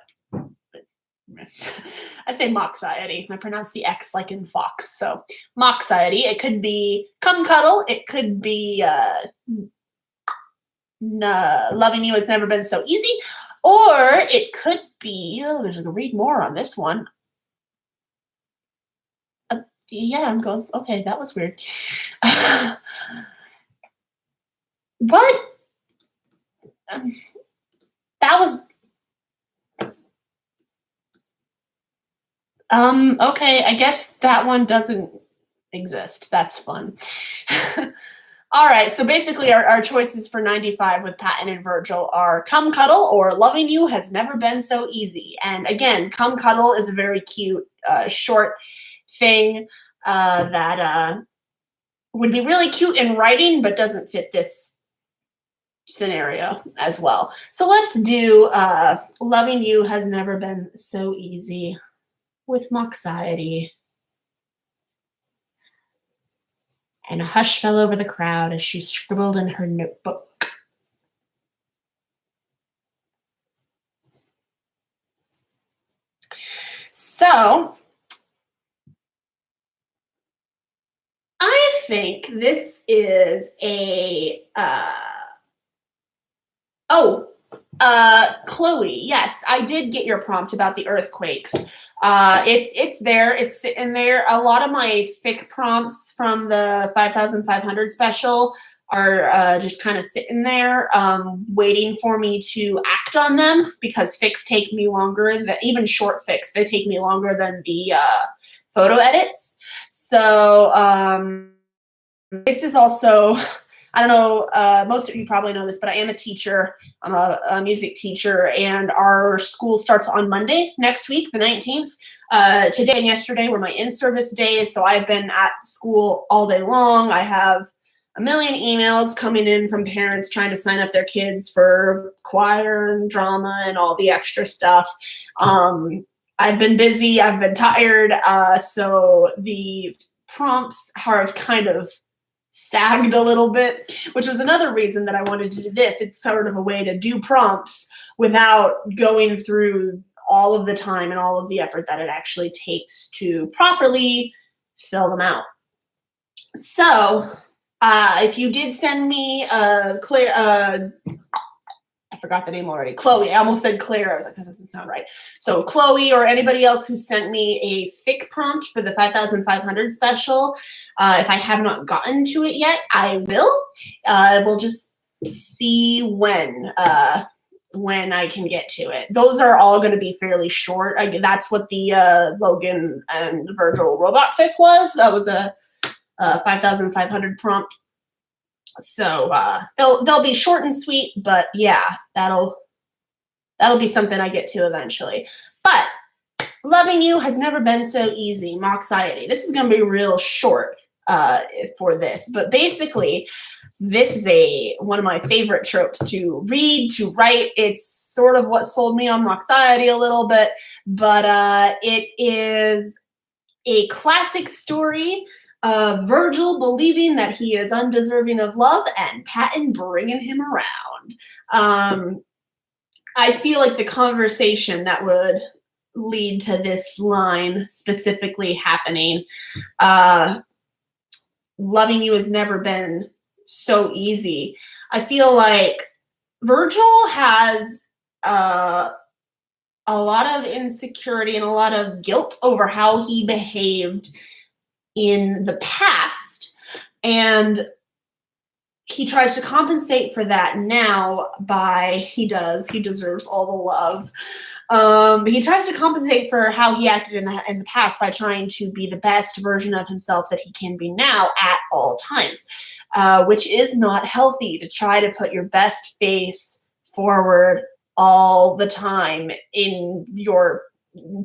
I say Moxiety. I pronounce the X like in Fox. So Moxiety. It could be Come Cuddle. It could be Loving You Has Never Been So Easy. Or it could be, there's going to read more on this one. Yeah, I'm going, okay, that was weird. What? That was... okay, I guess that one doesn't exist. That's fun. All right, so basically our choices for 95 with Patton and Virgil are Come Cuddle or Loving You Has Never Been So Easy. And again, Come Cuddle is a very cute short thing that would be really cute in writing, but doesn't fit this scenario as well. So let's do Loving You Has Never Been So Easy with Moxiety. And a hush fell over the crowd as she scribbled in her notebook. So, I think this is a, Chloe, yes, I did get your prompt about the earthquakes. It's there, it's sitting there. A lot of my fic prompts from the 5,500 special are just kind of sitting there, waiting for me to act on them, because fics take me longer than, even short fics, they take me longer than the photo edits. So this is also... I don't know, most of you probably know this, but I am a teacher. I'm a music teacher, and our school starts on Monday next week, the 19th. Today and yesterday were my in-service days, so I've been at school all day long. I have a million emails coming in from parents trying to sign up their kids for choir and drama and all the extra stuff. I've been busy, I've been tired, so the prompts have kind of sagged a little bit, which was another reason that I wanted to do this. It's sort of a way to do prompts without going through all of the time and all of the effort that it actually takes to properly fill them out. So if you did send me forgot the name already. Chloe. I almost said Claire. I was like, that doesn't sound right. So Chloe or anybody else who sent me a fic prompt for the 5,500 special, if I have not gotten to it yet, I will. We'll just see when I can get to it. Those are all going to be fairly short. That's what the Logan and Virgil robot fic was. That was a 5,500 prompt. So they'll be short and sweet, but yeah, that'll be something I get to eventually. But loving you has never been so easy. Moxiety. This is going to be real short for this, but basically, this is one of my favorite tropes to read, to write. It's sort of what sold me on Moxiety a little bit, but it is a classic story of Virgil believing that he is undeserving of love and Patton bringing him around. I feel like the conversation that would lead to this line specifically happening, loving you has never been so easy. I feel like Virgil has a lot of insecurity and a lot of guilt over how he behaved in the past, and he tries to compensate for that now by he deserves all the love. He tries to compensate for how he acted in the past by trying to be the best version of himself that he can be now at all times, which is not healthy, to try to put your best face forward all the time in your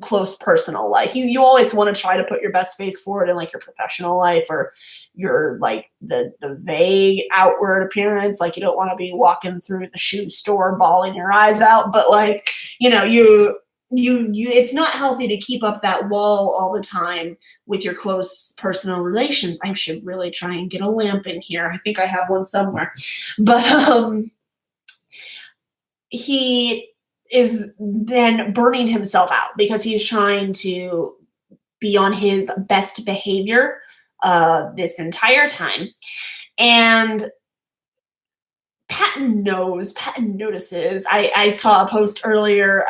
close personal life. You always want to try to put your best face forward in like your professional life or your like the vague outward appearance. Like you don't want to be walking through the shoe store bawling your eyes out, but like, you know, you it's not healthy to keep up that wall all the time with your close personal relations. I should really try and get a lamp in here. I think I have one somewhere. But he is then burning himself out because he's trying to be on his best behavior this entire time. And Patton notices. I saw a post earlier.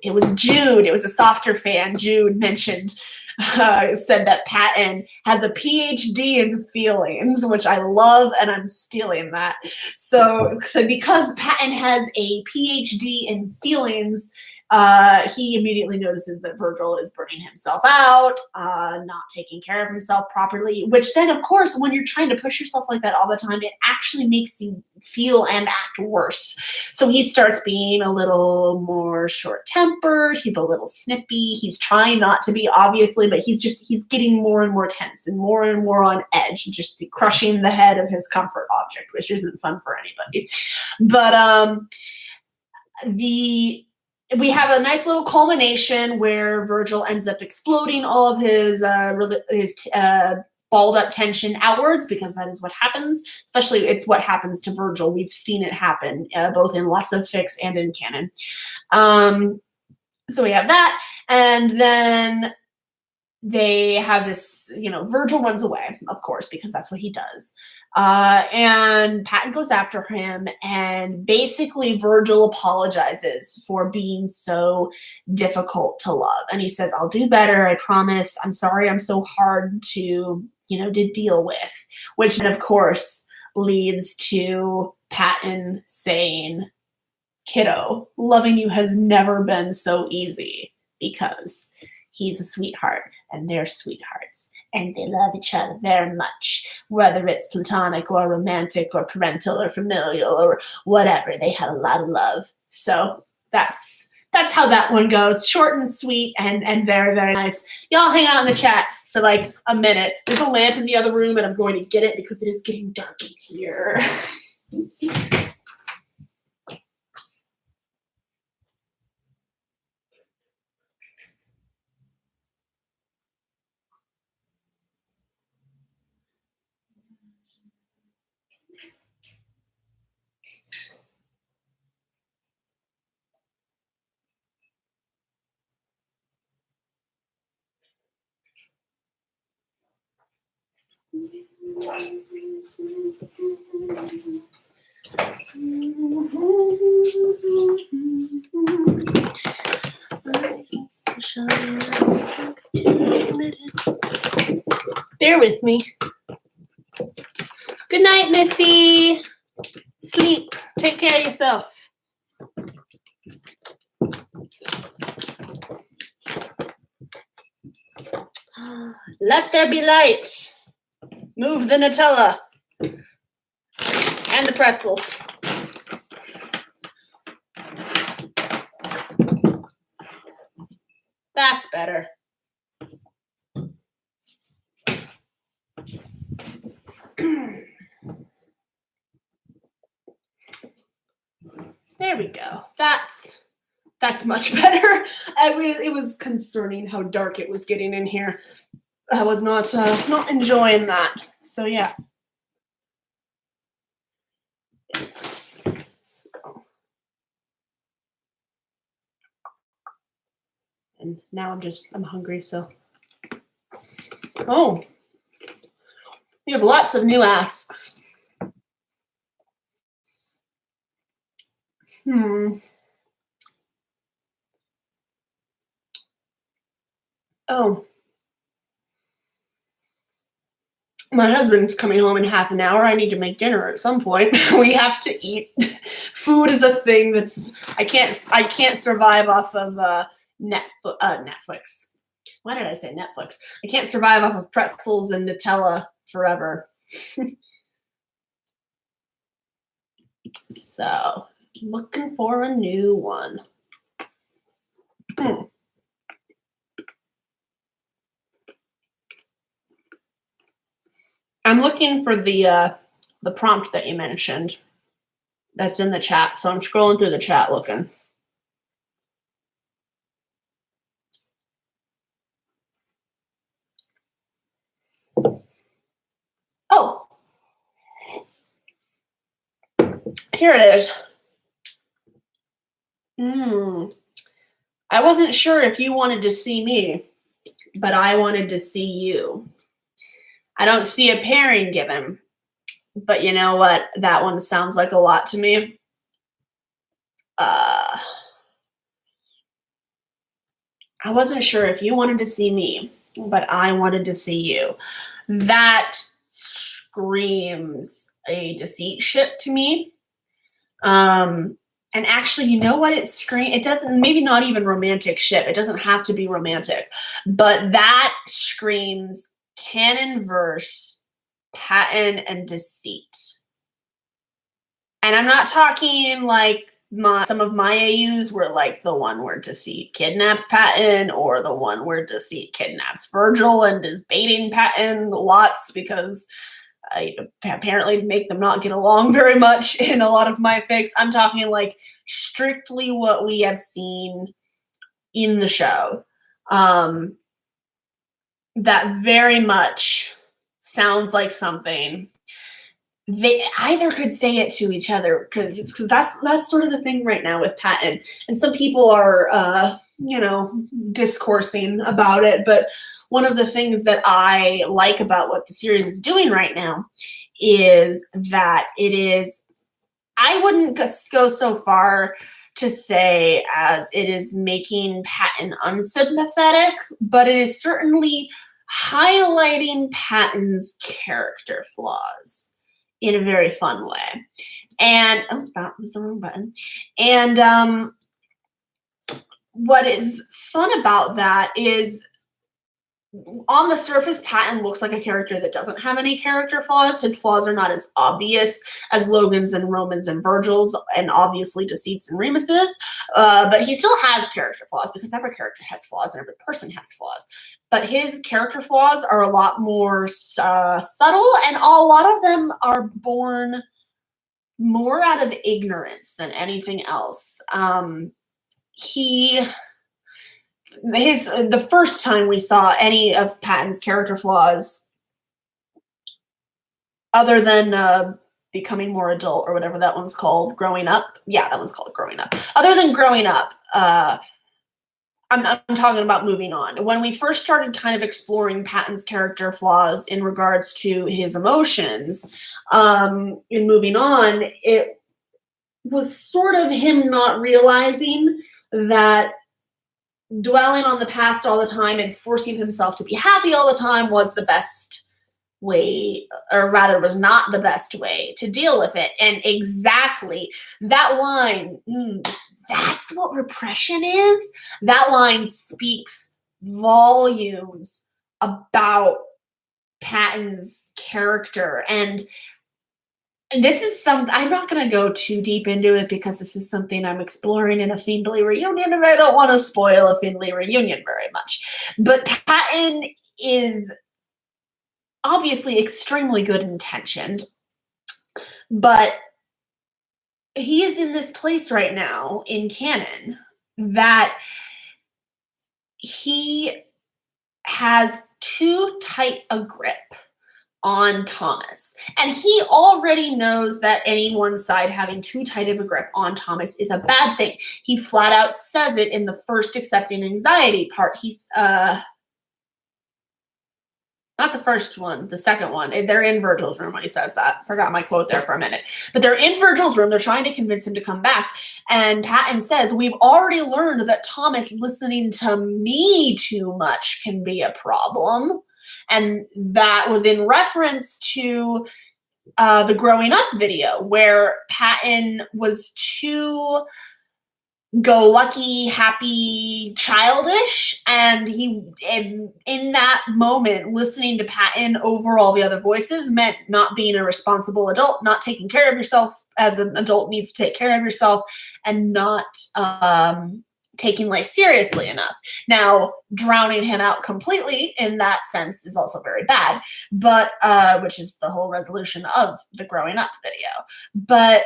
It was Jude. It was a softer fan. Jude mentioned, said that Patton has a PhD in feelings, which I love, and I'm stealing that. So because Patton has a PhD in feelings, he immediately notices that Virgil is burning himself out, not taking care of himself properly, which then, of course, when you're trying to push yourself like that all the time, it actually makes you feel and act worse. So he starts being a little more short-tempered. He's a little snippy. He's trying not to be, obviously, but he's getting more and more tense and more on edge, just crushing the head of his comfort object, which isn't fun for anybody. But we have a nice little culmination where Virgil ends up exploding all of his balled up tension outwards, because that is what happens. Especially, it's what happens to Virgil. We've seen it happen both in lots of fics and in canon. So we have that, and then they have this, Virgil runs away, of course, because that's what he does. And Patton goes after him, and basically Virgil apologizes for being so difficult to love. And he says, I'll do better, I promise. I'm sorry I'm so hard to deal with. Which then, of course, leads to Patton saying, kiddo, loving you has never been so easy, because he's a sweetheart and they're sweethearts and they love each other very much, whether it's platonic or romantic or parental or familial or whatever. They have a lot of love. So that's how that one goes. Short and sweet and very, very nice. Y'all hang out in the chat for like a minute. There's a lamp in the other room and I'm going to get it because it is getting dark in here. Bear with me. Good night, Missy. Sleep. Take care of yourself. Let there be light. Move the Nutella and the pretzels. That's better. There we go. That's much better. It was concerning how dark it was getting in here. I was not enjoying that. So yeah. And now I'm hungry, so. Oh, we have lots of new asks. Oh. My husband's coming home in half an hour. I need to make dinner at some point. We have to eat. Food is a thing that's I can't survive off of Netflix. Why did I say Netflix? I can't survive off of pretzels and Nutella forever. So, looking for a new one. I'm looking for the prompt that you mentioned. That's in the chat. So I'm scrolling through the chat looking. Oh. Here it is. I wasn't sure if you wanted to see me, but I wanted to see you. I don't see a pairing given, but you know what? That one sounds like a lot to me. I wasn't sure if you wanted to see me, but I wanted to see you. That screams a deceit ship to me. And actually, you know what it doesn't, maybe not even romantic ship. It doesn't have to be romantic, but that screams canon verse, Patton and deceit. And I'm not talking like some of my AUs were like the one where deceit kidnaps Patton, or the one where deceit kidnaps Virgil and is baiting Patton lots because I apparently make them not get along very much in a lot of my fics. I'm talking like strictly what we have seen in the show. That very much sounds like something they either could say it to each other, because that's sort of the thing right now with Patton. And some people are, discoursing about it, but one of the things that I like about what the series is doing right now is that it is, I wouldn't go so far to say as it is making Patton unsympathetic, but it is certainly highlighting Patton's character flaws in a very fun way. And, oh, that was the wrong button. And what is fun about that is, on the surface, Patton looks like a character that doesn't have any character flaws. His flaws are not as obvious as Logan's and Roman's and Virgil's, and obviously Deceit's and Remus's. But he still has character flaws, because every character has flaws and every person has flaws. But his character flaws are a lot more subtle, and a lot of them are born more out of ignorance than anything else. The first time we saw any of Patton's character flaws, other than becoming more adult or whatever that one's called, growing up. Yeah, that one's called growing up. Other than growing up, I'm talking about moving on. When we first started kind of exploring Patton's character flaws in regards to his emotions, in moving on, was sort of him not realizing that dwelling on the past all the time and forcing himself to be happy all the time was the best way, or rather was not the best way to deal with it. And exactly that line, that's what repression is. That line speaks volumes about Patton's character. And this is something I'm not going to go too deep into it because this is something I'm exploring in a Fiendly reunion, and I don't want to spoil a Fiendly reunion very much. But Patton is obviously extremely good intentioned, but he is in this place right now in canon that he has too tight a grip on Thomas. And he already knows that any one side having too tight of a grip on Thomas is a bad thing. He flat out says it in the first accepting anxiety part. He's not the first one, the second one. They're in Virgil's room when he says that. Forgot my quote there for a minute. But they're in Virgil's room. They're trying to convince him to come back. And Patton says, we've already learned that Thomas listening to me too much can be a problem. And that was in reference to the growing up video where Patton was too go-lucky, happy, childish, and he in that moment listening to Patton over all the other voices meant not being a responsible adult, not taking care of yourself as an adult needs to take care of yourself, and not taking life seriously enough. Now, drowning him out completely in that sense is also very bad, but which is the whole resolution of the growing up video. But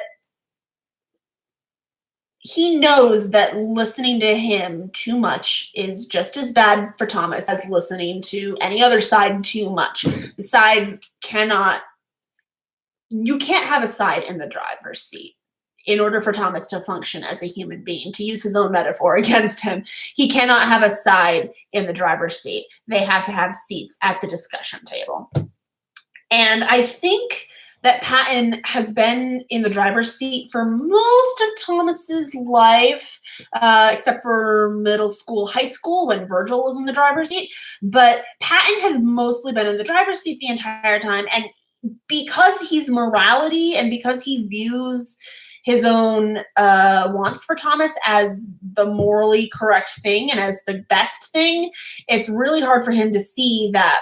he knows that listening to him too much is just as bad for Thomas as listening to any other side too much. The sides you can't have a side in the driver's seat. In order for Thomas to function as a human being, to use his own metaphor against him, he cannot have a side in the driver's seat. They have to have seats at the discussion table. And I think that Patton has been in the driver's seat for most of Thomas's life, except for middle school, high school, when Virgil was in the driver's seat. But Patton has mostly been in the driver's seat the entire time. And because he's morality and because he views his own wants for Thomas as the morally correct thing and as the best thing, it's really hard for him to see that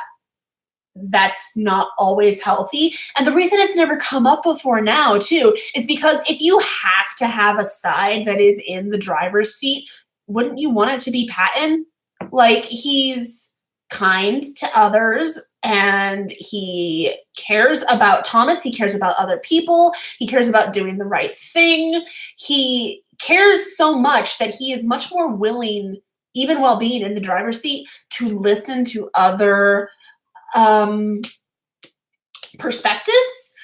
that's not always healthy. And the reason it's never come up before now, too, is because if you have to have a side that is in the driver's seat, wouldn't you want it to be Patton? Like, he's kind to others and he cares about Thomas. He cares about other people. He cares about doing the right thing. He cares so much that he is much more willing, even while being in the driver's seat, to listen to other perspectives,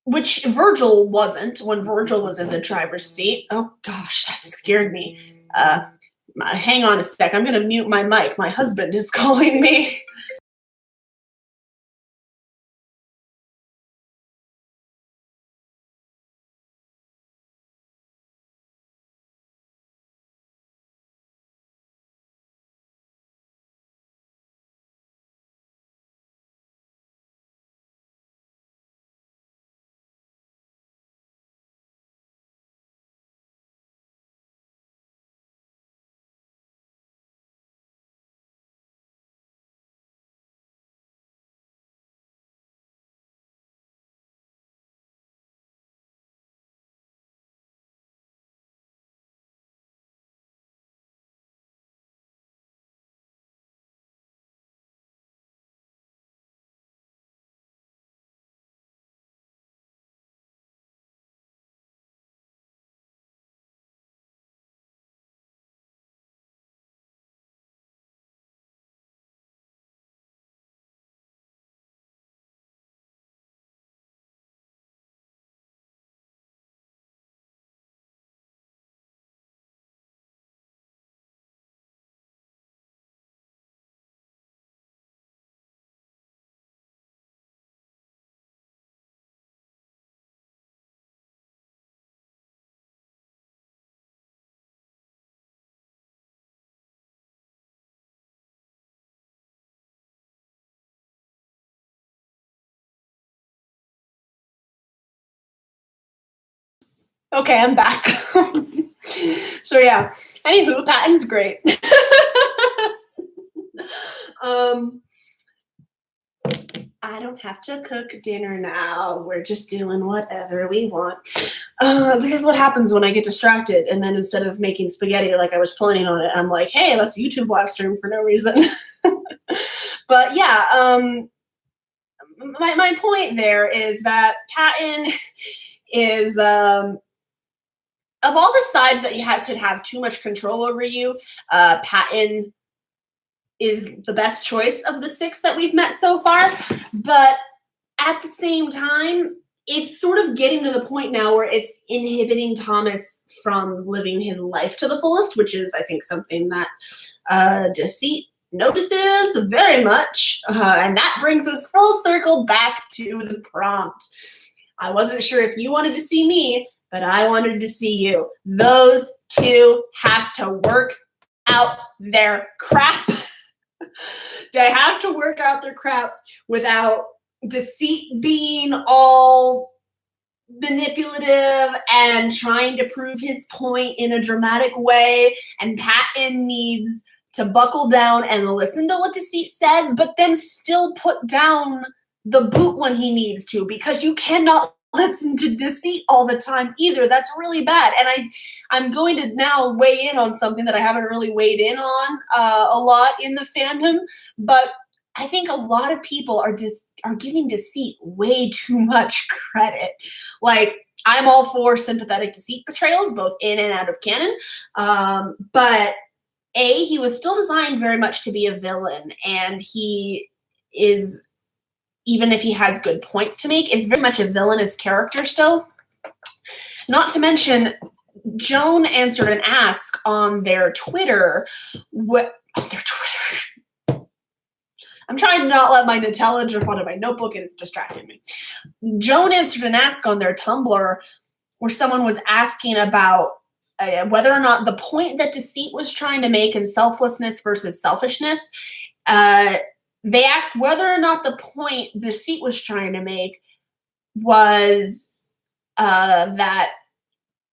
which Virgil wasn't when Virgil was in the driver's seat. Oh gosh, that scared me. Hang on a sec. I'm going to mute my mic. My husband is calling me. Okay, I'm back. So yeah. Anywho, Patton's great. I don't have to cook dinner now. We're just doing whatever we want. This is what happens when I get distracted, and then instead of making spaghetti like I was planning on it, I'm like, hey, let's YouTube live stream for no reason. But yeah, my point there is that Patton is of all the sides that you could have too much control over you, Patton is the best choice of the 6 that we've met so far. But at the same time, it's sort of getting to the point now where it's inhibiting Thomas from living his life to the fullest, which is, I think, something that Deceit notices very much. And that brings us full circle back to the prompt. I wasn't sure if you wanted to see me, but I wanted to see you. Those two have to work out their crap. They have to work out their crap without Deceit being all manipulative and trying to prove his point in a dramatic way. And Patton needs to buckle down and listen to what Deceit says, but then still put down the boot when he needs to, because you cannot listen to Deceit all the time either. That's really bad. And I'm going to now weigh in on something that I haven't really weighed in on a lot in the fandom, but I think a lot of people are giving Deceit way too much credit. Like, I'm all for sympathetic Deceit portrayals, both in and out of canon, but he was still designed very much to be a villain, and he is, even if he has good points to make, is very much a villainous character still. Not to mention, Joan answered an ask on their Twitter. I'm trying to not let my Nutella drip onto my notebook, and it's distracting me. Joan answered an ask on their Tumblr where someone was asking about whether or not the point that Deceit was trying to make in selflessness versus selfishness, they asked whether or not the point Deceit was trying to make was that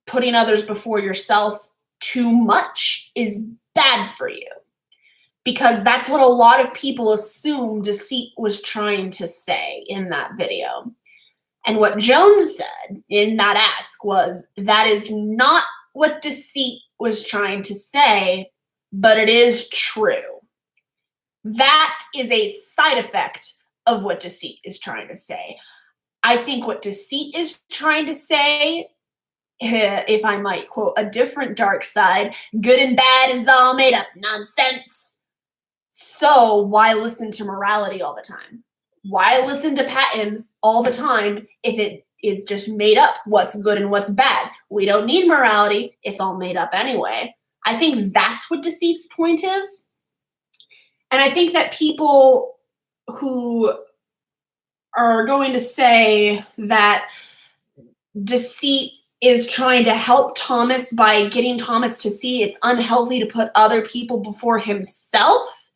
putting others before yourself too much is bad for you. Because that's what a lot of people assume Deceit was trying to say in that video. And what Jones said in that ask was, that is not what Deceit was trying to say, but it is true. That is a side effect of what Deceit is trying to say. I think what Deceit is trying to say, if I might quote a different dark side, good and bad is all made up nonsense. So why listen to morality all the time? Why listen to Patton all the time if it is just made up what's good and what's bad? We don't need morality. It's all made up anyway. I think that's what Deceit's point is. And I think that people who are going to say that Deceit is trying to help Thomas by getting Thomas to see it's unhealthy to put other people before himself,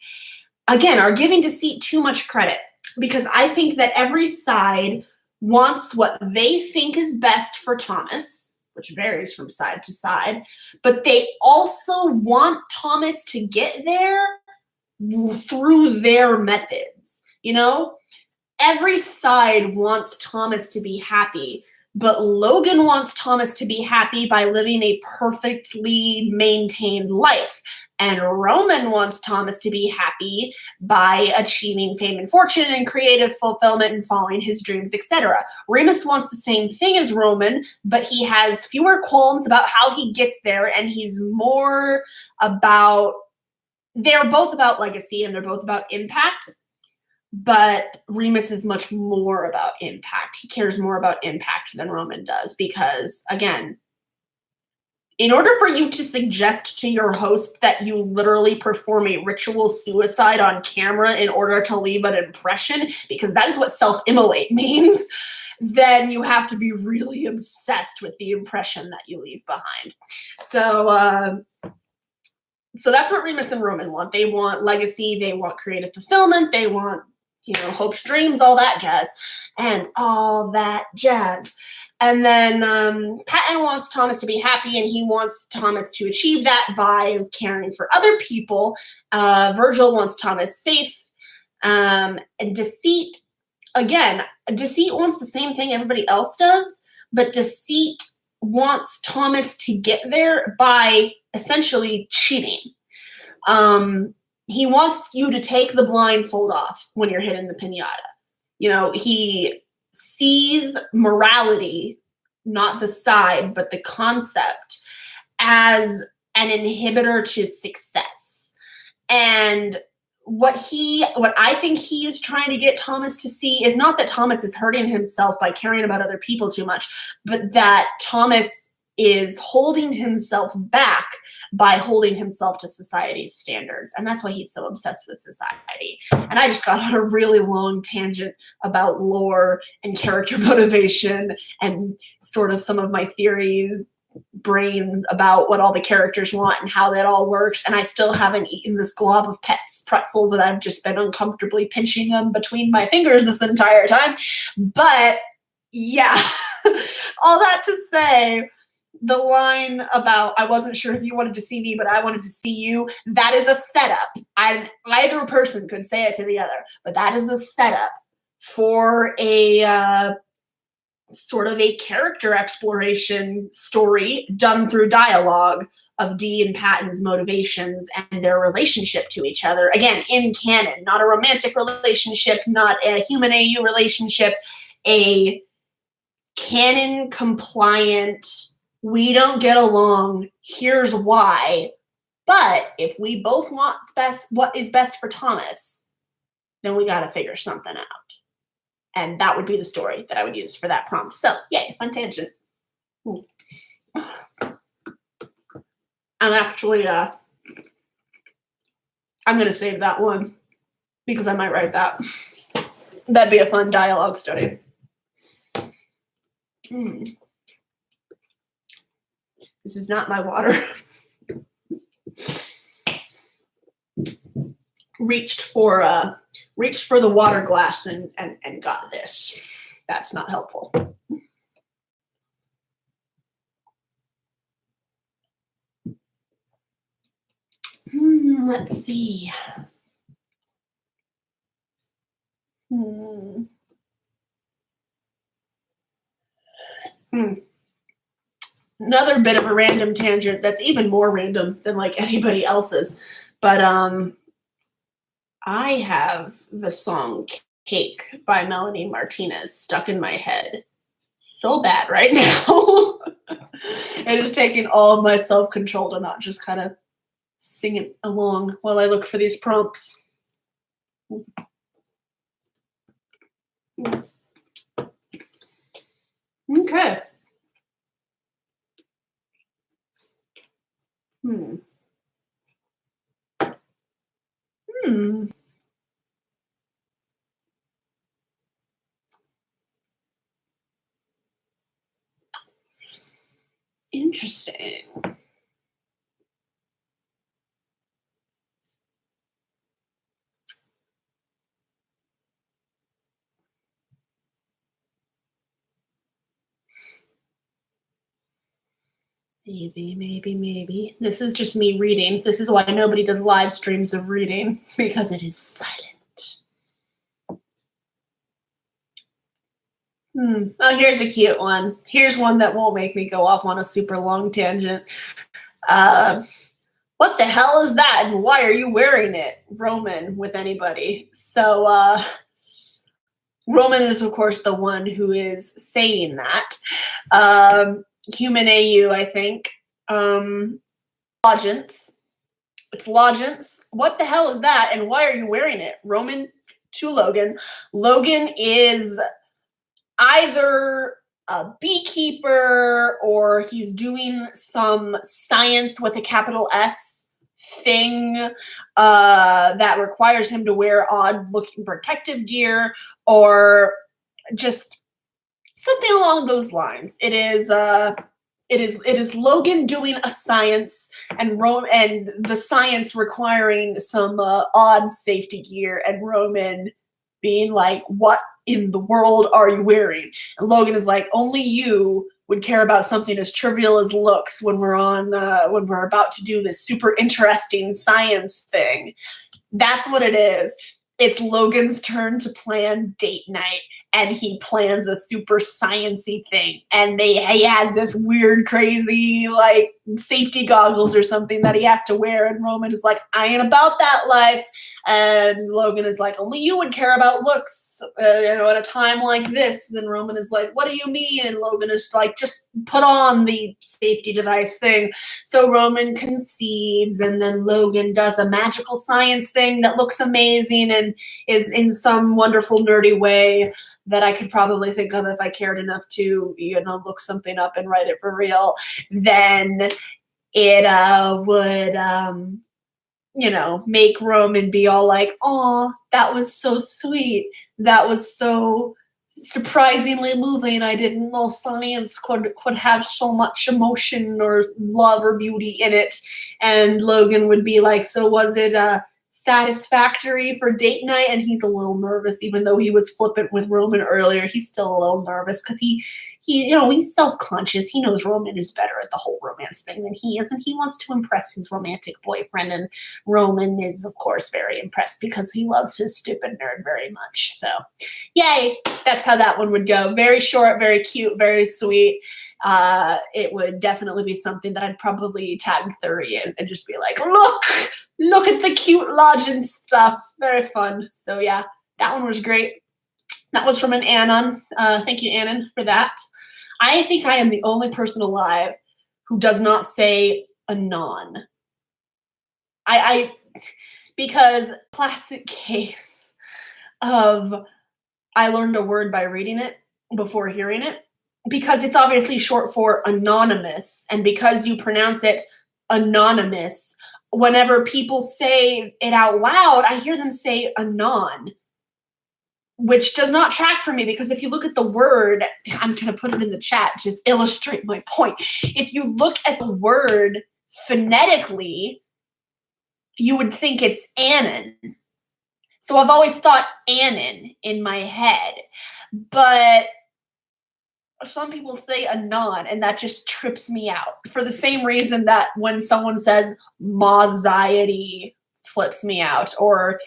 again, are giving Deceit too much credit, because I think that every side wants what they think is best for Thomas, which varies from side to side, but they also want Thomas to get there through their methods. You know, every side wants Thomas to be happy, but Logan wants Thomas to be happy by living a perfectly maintained life. And Roman wants Thomas to be happy by achieving fame and fortune and creative fulfillment and following his dreams, etc. Remus wants the same thing as Roman, but he has fewer qualms about how he gets there, and he's more about, they're both about legacy and they're both about impact, but Remus is much more about impact. He cares more about impact than Roman does, because, again, in order for you to suggest to your host that you literally perform a ritual suicide on camera in order to leave an impression, because that is what self-immolate means, then you have to be really obsessed with the impression that you leave behind. So that's what Remus and Roman want. They want legacy, they want creative fulfillment, they want, hopes, dreams, all that jazz. And all that jazz. And then Patton wants Thomas to be happy, and he wants Thomas to achieve that by caring for other people. Virgil wants Thomas safe. And Deceit, again, Deceit wants the same thing everybody else does, but Deceit wants Thomas to get there by essentially cheating. He wants you to take the blindfold off when you're hitting the pinata. You know, he sees morality, not the side, but the concept, as an inhibitor to success. And what I think he is trying to get Thomas to see is not that Thomas is hurting himself by caring about other people too much, but that Thomas is holding himself back by holding himself to society's standards. And that's why he's so obsessed with society. And I just got on a really long tangent about lore and character motivation and sort of some of my theories, brains about what all the characters want and how that all works. And I still haven't eaten this glob of pretzels and I've just been uncomfortably pinching them between my fingers this entire time. But yeah, all that to say, the line about I wasn't sure if you wanted to see me, but I wanted to see you, that is a setup. And either person could say it to the other, but that is a setup for a sort of a character exploration story done through dialogue of Dee and Patton's motivations and their relationship to each other. Again, in canon, not a romantic relationship, not a human AU relationship, a canon compliant, we don't get along, here's why. But if we both want what is best for Thomas, then we got to figure something out. And that would be the story that I would use for that prompt. So, yay, fun tangent. I'm actually, I'm going to save that one because I might write that. That'd be a fun dialogue study. This is not my water. Reached for the water glass and got this. That's not helpful. Let's see. Another bit of a random tangent that's even more random than like anybody else's. But I have the song Cake by Melanie Martinez stuck in my head so bad right now. It is taking all of my self-control to not just kind of sing it along while I look for these prompts. Okay. Interesting. Maybe. This is just me reading. This is why nobody does live streams of reading, because it is silent. Oh, here's a cute one. Here's one that won't make me go off on a super long tangent. What the hell is that? And why are you wearing it? Roman with anybody. So Roman is, of course, the one who is saying that. Human AU, I think. Logence. It's Logence. What the hell is that? And why are you wearing it? Roman to Logan. Logan is either a beekeeper or he's doing some science with a capital S thing that requires him to wear odd-looking protective gear or just something along those lines. It is Logan doing a science and the science requiring some odd safety gear, and Roman being like, what in the world are you wearing? And Logan is like, only you would care about something as trivial as looks when we're about to do this super interesting science thing. That's what it is. It's Logan's turn to plan date night, and he plans a super science-y thing. And he has this weird, crazy, like, safety goggles or something that he has to wear. And Roman is like, I ain't about that life. And Logan is like, only you would care about looks, at a time like this. And Roman is like, what do you mean? And Logan is like, just put on the safety device thing. So Roman concedes, and then Logan does a magical science thing that looks amazing and is in some wonderful nerdy way that I could probably think of if I cared enough to, look something up and write it for real. Then it would, make Roman be all like, oh, that was so sweet. That was so surprisingly moving. I didn't know science could have so much emotion or love or beauty in it. And Logan would be like, so was it satisfactory for date night? And he's a little nervous, even though he was flippant with Roman earlier. He's still a little nervous because he's self-conscious. He knows Roman is better at the whole romance thing than he is, and he wants to impress his romantic boyfriend. And Roman is, of course, very impressed because he loves his stupid nerd very much. So, yay! That's how that one would go. Very short, very cute, very sweet. It would definitely be something that I'd probably tag Thury in and just be like, look at the cute lodge and stuff. Very fun. So yeah, that one was great. That was from an Anon. Thank you, Anon, for that. I think I am the only person alive who does not say anon. Because classic case of I learned a word by reading it before hearing it. Because it's obviously short for anonymous, and because you pronounce it anonymous, whenever people say it out loud, I hear them say anon, which does not track for me, because if you look at the word, I'm going to put it in the chat to illustrate my point. If you look at the word phonetically, you would think it's Anon. So I've always thought Anon in my head, but some people say anon, and that just trips me out for the same reason that when someone says mausiety flips me out, or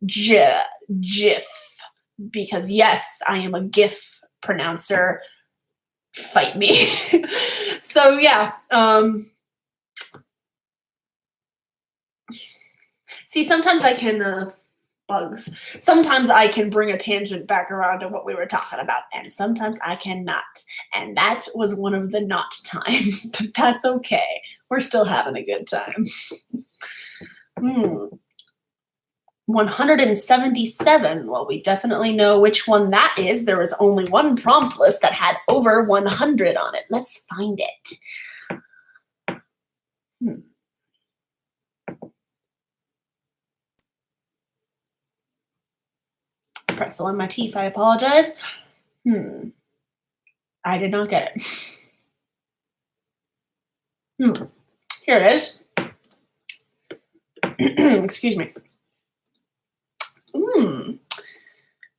GIF, because yes, I am a GIF pronouncer. Fight me. So yeah. See, sometimes I can bugs. Sometimes I can bring a tangent back around to what we were talking about, and sometimes I cannot. And that was one of the not times, but that's okay. We're still having a good time. 177. Well, we definitely know which one that is. There was only one prompt list that had over 100 on it. Let's find it. Pretzel in my teeth, I apologize. I did not get it. Here it is. Excuse me.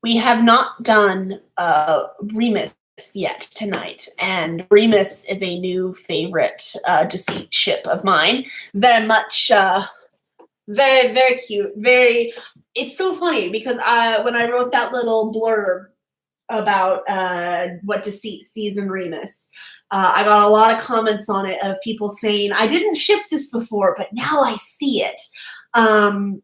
We have not done Remus yet tonight, and Remus is a new favorite deceit ship of mine. Very much, very, very cute. Very. It's so funny because when I wrote that little blurb about what Deceit sees in Remus, I got a lot of comments on it of people saying, I didn't ship this before, but now I see it. And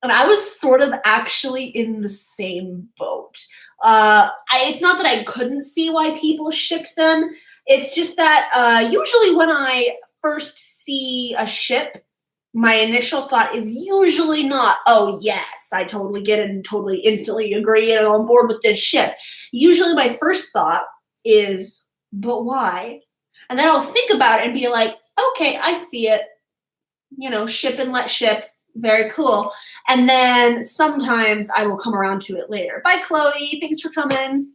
I was sort of actually in the same boat. It's not that I couldn't see why people shipped them. It's just that usually when I first see a ship, my initial thought is usually not, oh yes, I totally get it and totally instantly agree and I'm on board with this ship. Usually my first thought is, but why? And then I'll think about it and be like, okay, I see it. Ship and let ship. Very cool. And then sometimes I will come around to it later. Bye, Chloe. Thanks for coming.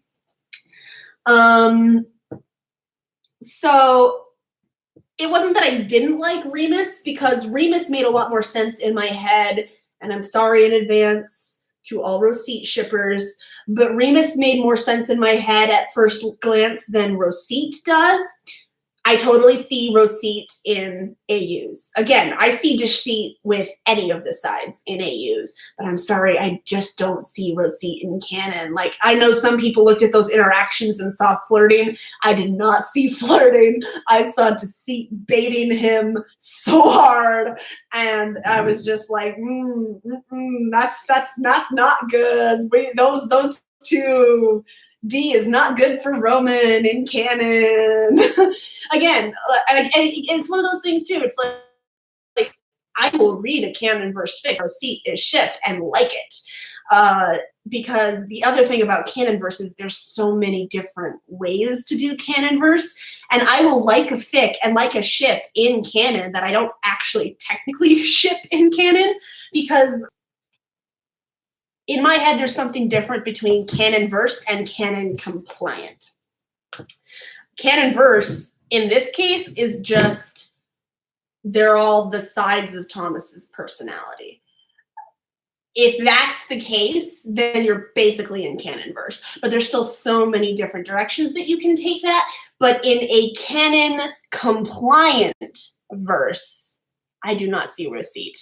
So it wasn't that I didn't like Remus, because Remus made a lot more sense in my head, and I'm sorry in advance to all Rosita shippers, but Remus made more sense in my head at first glance than Rosita does. I totally see Rosita in AUs. Again, I see Deceit with any of the sides in AUs, but I'm sorry, I just don't see Rosita in canon. Like, I know some people looked at those interactions and saw flirting. I did not see flirting. I saw Deceit baiting him so hard, and I was just like, that's not good. Those two. D is not good for Roman in canon. Again, and it's one of those things too. It's like I will read a canon verse fic or seat is shipped and like it. Because the other thing about canon verse is there's so many different ways to do canon verse. And I will like a fic and like a ship in canon that I don't actually technically ship in canon, because in my head, there's something different between canon verse and canon compliant. Canon verse, in this case, is just, they're all the sides of Thomas's personality. If that's the case, then you're basically in canon verse. But there's still so many different directions that you can take that. But in a canon compliant verse, I do not see Rosita.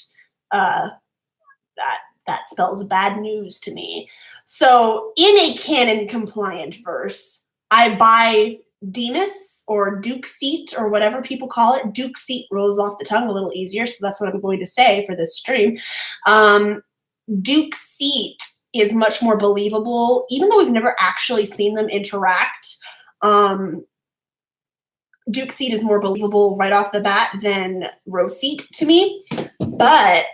That spells bad news to me. So in a canon compliant verse, I buy Demas or Duke Seat or whatever people call it. Duke Seat rolls off the tongue a little easier, so that's what I'm going to say for this stream. Duke Seat is much more believable, even though we've never actually seen them interact. Duke Seat is more believable right off the bat than Rosita to me, but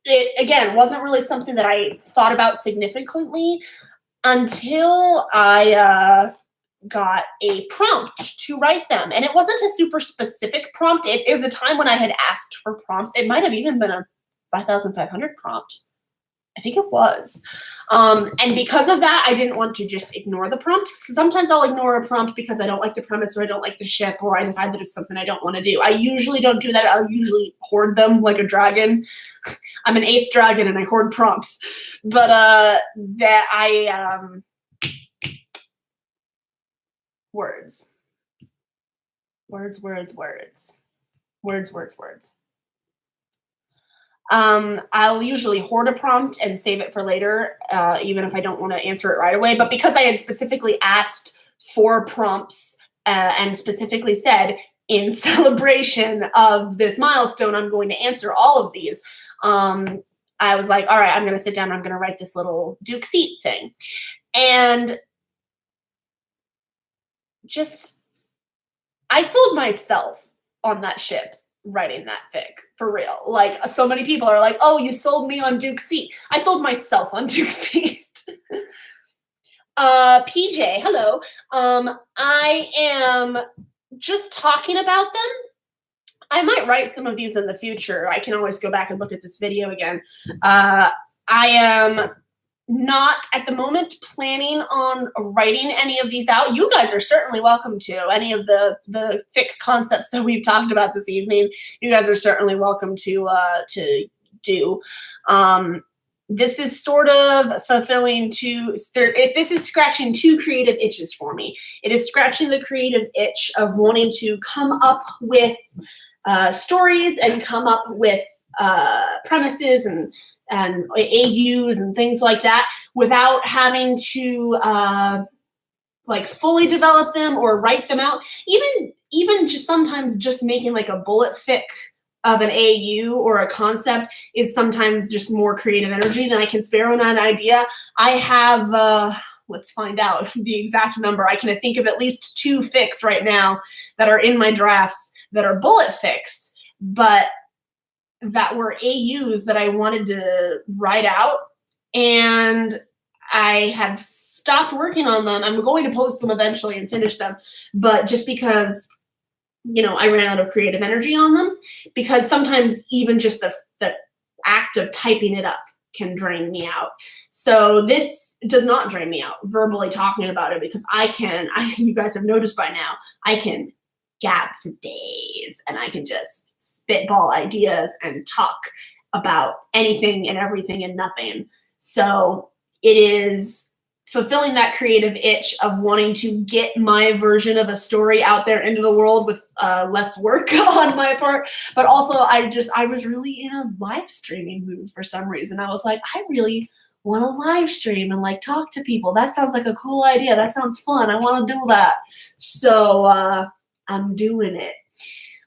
it, again, wasn't really something that I thought about significantly until I got a prompt to write them. And it wasn't a super specific prompt. It was a time when I had asked for prompts. It might have even been a 5,500 prompt. I think it was. And because of that, I didn't want to just ignore the prompt. Sometimes I'll ignore a prompt because I don't like the premise or I don't like the ship or I decide that it's something I don't want to do. I usually don't do that. I'll usually hoard them like a dragon. I'm an ace dragon and I hoard prompts. But words. I'll usually hoard a prompt and save it for later, even if I don't want to answer it right away. But because I had specifically asked for prompts and specifically said, in celebration of this milestone, I'm going to answer all of these, I was like, all right, I'm going to sit down. I'm going to write this little Duke Seat thing. And just, I sold myself on that ship writing that fic, for real. Like, so many people are like, oh, you sold me on Duke Seat. I sold myself on Duke Seat. PJ, hello. I am just talking about them. I might write some of these in the future. I can always go back and look at this video again. I am not at the moment planning on writing any of these out. You guys are certainly welcome to any of the fic concepts that we've talked about this evening. You guys are certainly welcome to do. This is sort of fulfilling this is scratching two creative itches for me. It is scratching the creative itch of wanting to come up with stories and come up with premises and AUs and things like that without having to like fully develop them or write them out. Even just sometimes just making like a bullet fic of an AU or a concept is sometimes just more creative energy than I can spare on that idea. I have, let's find out the exact number. I can think of at least 2 fics right now that are in my drafts that are bullet fics, but that were AUs that I wanted to write out, and I have stopped working on them. I'm going to post them eventually and finish them, but just because, you know, I ran out of creative energy on them, because sometimes even just the act of typing it up can drain me out. So this does not drain me out, verbally talking about it, because you guys have noticed by now, I can gab for days and I can just spitball ideas and talk about anything and everything and nothing. So it is fulfilling that creative itch of wanting to get my version of a story out there into the world with less work on my part. But also I was really in a live streaming mood for some reason. I was like, I really want to live stream and like talk to people. That sounds like a cool idea. That sounds fun. I want to do that. So I'm doing it.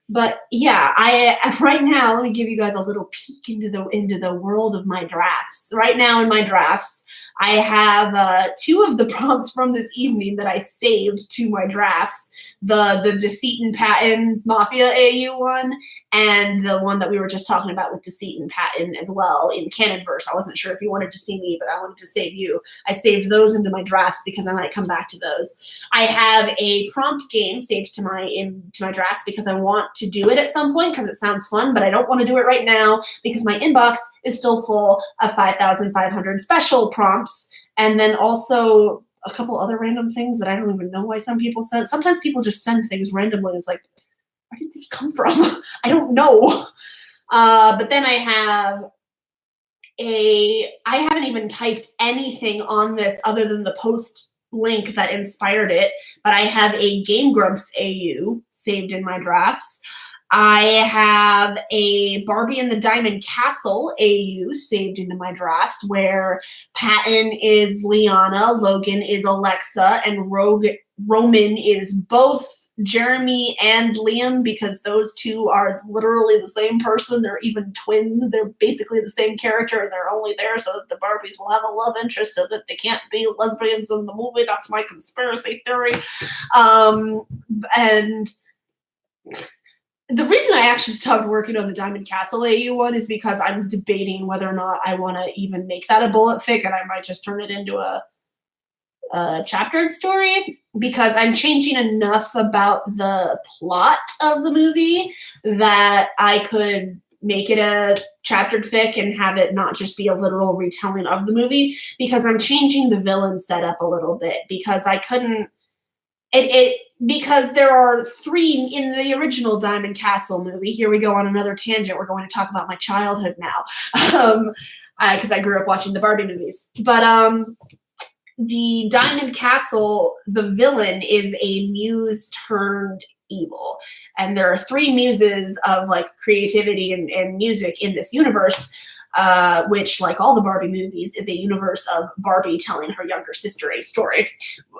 But yeah, I right now, let me give you guys a little peek into the world of my drafts. Right now in my drafts, I have 2 of the prompts from this evening that I saved to my drafts. The Deceit and Patton Mafia AU one, and the one that we were just talking about with Deceit and Patton as well in Canonverse. I wasn't sure if you wanted to see me, but I wanted to save you. I saved those into my drafts because I might come back to those. I have a prompt game saved to my drafts because I want to do it at some point because it sounds fun, but I don't want to do it right now because my inbox is still full of 5,500 special prompts, and then also a couple other random things that I don't even know why some people send. Sometimes people just send things randomly. It's like, where did this come from? I don't know. But then I haven't even typed anything on this other than the post link that inspired it, but I have a Game Grumps AU saved in my drafts. I have a Barbie and the Diamond Castle AU saved into my drafts where Patton is Liana, Logan is Alexa, and Roman is both Jeremy and Liam because those 2 are literally the same person. They're even twins. They're basically the same character, and they're only there so that the Barbies will have a love interest so that they can't be lesbians in the movie. That's my conspiracy theory. And the reason I actually stopped working on the Diamond Castle AU one is because I'm debating whether or not I want to even make that a bullet fic, and I might just turn it into a chaptered story because I'm changing enough about the plot of the movie that I could make it a chaptered fic and have it not just be a literal retelling of the movie, because I'm changing the villain setup a little bit because I couldn't because there are 3 in the original Diamond Castle movie. Here we go on another tangent. We're going to talk about my childhood now because I grew up watching the Barbie movies. But the Diamond Castle, the villain is a muse turned evil. And there are 3 muses of like creativity and music in this universe, which, like all the Barbie movies, is a universe of Barbie telling her younger sister a story.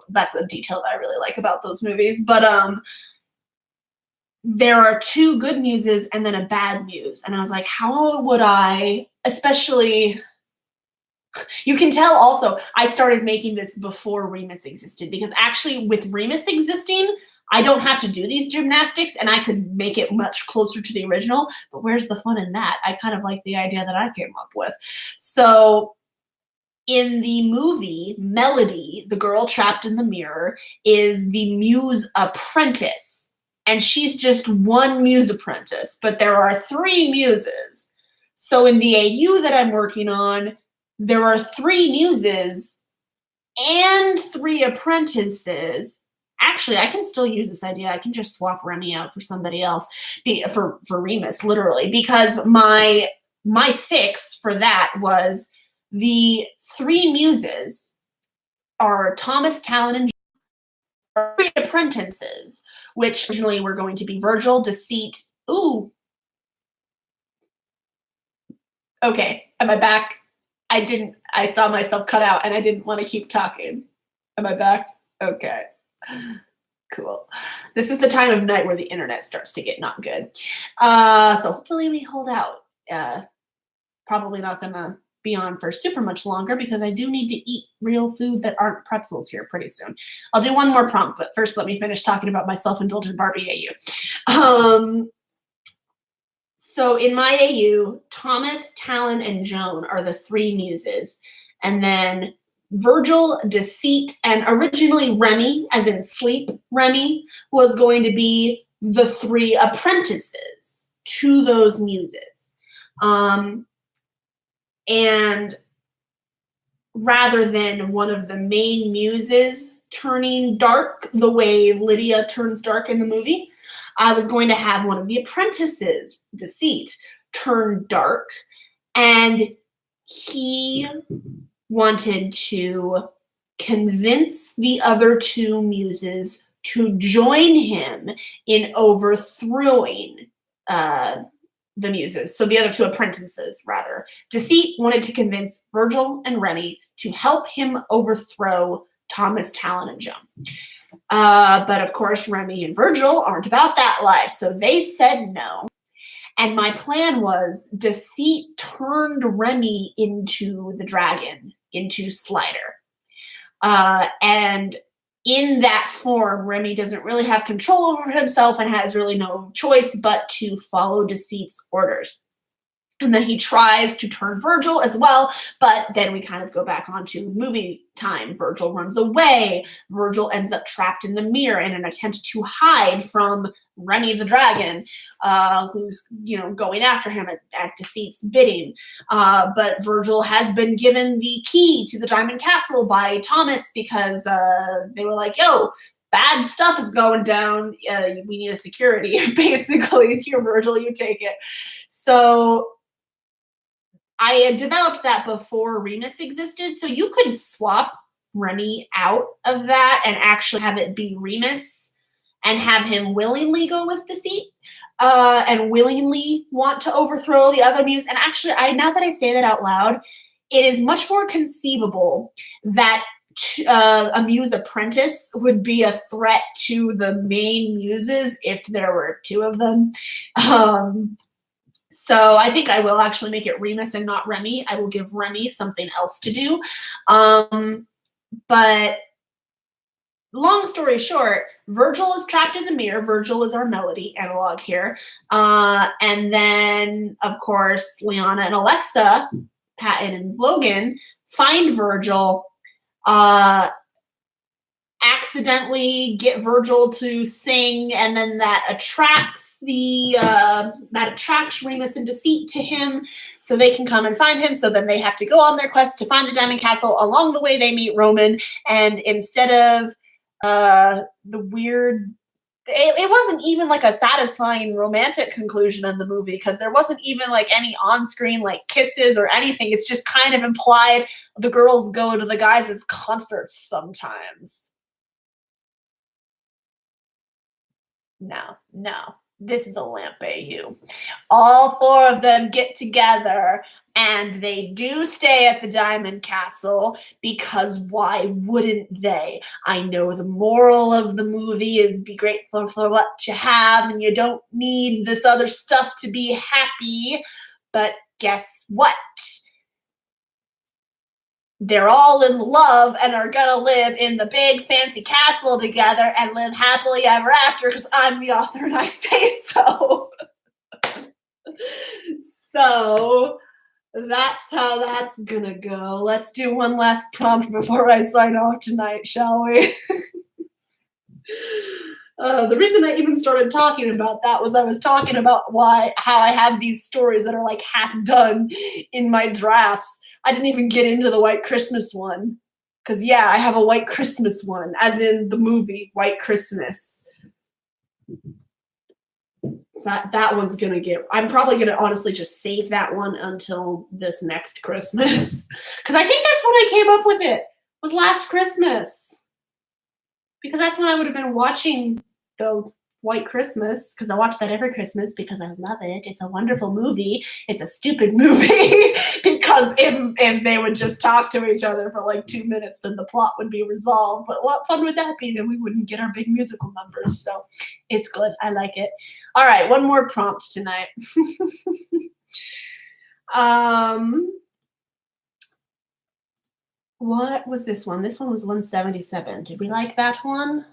That's a detail that I really like about those movies. But there are 2 good muses and then a bad muse. And I was like, how would I, especially... You can tell also, I started making this before Remus existed because actually with Remus existing, I don't have to do these gymnastics and I could make it much closer to the original, but where's the fun in that? I kind of like the idea that I came up with. So in the movie, Melody, the girl trapped in the mirror, is the muse apprentice. And she's just one muse apprentice, but there are 3 muses. So in the AU that I'm working on, there are 3 muses and 3 apprentices. Actually, I can still use this idea. I can just swap Remy out for somebody else, for Remus, literally, because my fix for that was the 3 muses are Thomas, Talon, and 3 apprentices, which originally were going to be Virgil, Deceit. Ooh. Okay, am I back? I saw myself cut out and I didn't want to keep talking. Am I back? Okay. Cool. This is the time of night where the internet starts to get not good. So hopefully we hold out. Probably not gonna be on for super much longer because I do need to eat real food that aren't pretzels here pretty soon. I'll do one more prompt, but first let me finish talking about my self-indulgent Barbie AU. So in my AU, Thomas, Talon, and Joan are the 3 muses. And then Virgil, Deceit, and originally Remy, as in sleep Remy, was going to be the 3 apprentices to those muses. And rather than one of the main muses turning dark the way Lydia turns dark in the movie, I was going to have one of the apprentices, Deceit, turn dark. And he wanted to convince the other two muses to join him in overthrowing the muses. So the other two apprentices, rather. Deceit wanted to convince Virgil and Remy to help him overthrow Thomas, Talon, and Joan. But of course, Remy and Virgil aren't about that life, so they said no. And my plan was Deceit turned Remy into the dragon, into Slider. And in that form, Remy doesn't really have control over himself and has really no choice but to follow Deceit's orders. And then he tries to turn Virgil as well, but then we kind of go back onto movie time. Virgil runs away. Virgil ends up trapped in the mirror in an attempt to hide from Remy the dragon, who's going after him at Deceit's bidding. But Virgil has been given the key to the Diamond Castle by Thomas because they were like, yo, bad stuff is going down. We need a security. Basically, here, Virgil, you take it. So I had developed that before Remus existed, so you could swap Remy out of that and actually have it be Remus and have him willingly go with Deceit and willingly want to overthrow the other muse. And actually, now that I say that out loud, it is much more conceivable that a muse apprentice would be a threat to the main muses if there were two of them. So I think I will actually make it Remus and not Remy. I will give Remy something else to do. But long story short, Virgil is trapped in the mirror. Virgil is our melody analog here. And then, of course, Liana and Alexa, Patton and Logan, find Virgil, accidentally get Virgil to sing, and then that attracts Remus and Deceit to him, so they can come and find him. So then they have to go on their quest to find the Diamond Castle. Along the way, they meet Roman, and instead of the weird, it wasn't even like a satisfying romantic conclusion in the movie because there wasn't even like any on-screen like kisses or anything. It's just kind of implied the girls go to the guys' concerts sometimes. No, this is a lamp AU. All four of them get together and they do stay at the Diamond Castle because why wouldn't they? I know the moral of the movie is be grateful for what you have and you don't need this other stuff to be happy, but guess what? They're all in love and are gonna live in the big fancy castle together and live happily ever after because I'm the author and I say so. So that's how that's gonna go. Let's do one last prompt before I sign off tonight, shall we? The reason I even started talking about that was I was talking about how I have these stories that are like half done in my drafts. I didn't even get into the White Christmas one. Because, yeah, I have a White Christmas one, as in the movie White Christmas. That one's going to get... I'm probably going to honestly just save that one until this next Christmas. Because I think that's when I came up with it. Was last Christmas. Because that's when I would have been watching the White Christmas, because I watch that every Christmas because I love it. It's a wonderful movie. It's a stupid movie because if they would just talk to each other for like 2 minutes, then the plot would be resolved. But what fun would that be? Then we wouldn't get our big musical numbers. So it's good. I like it. All right, one more prompt tonight. What was this one? This one was 177. Did we like that one?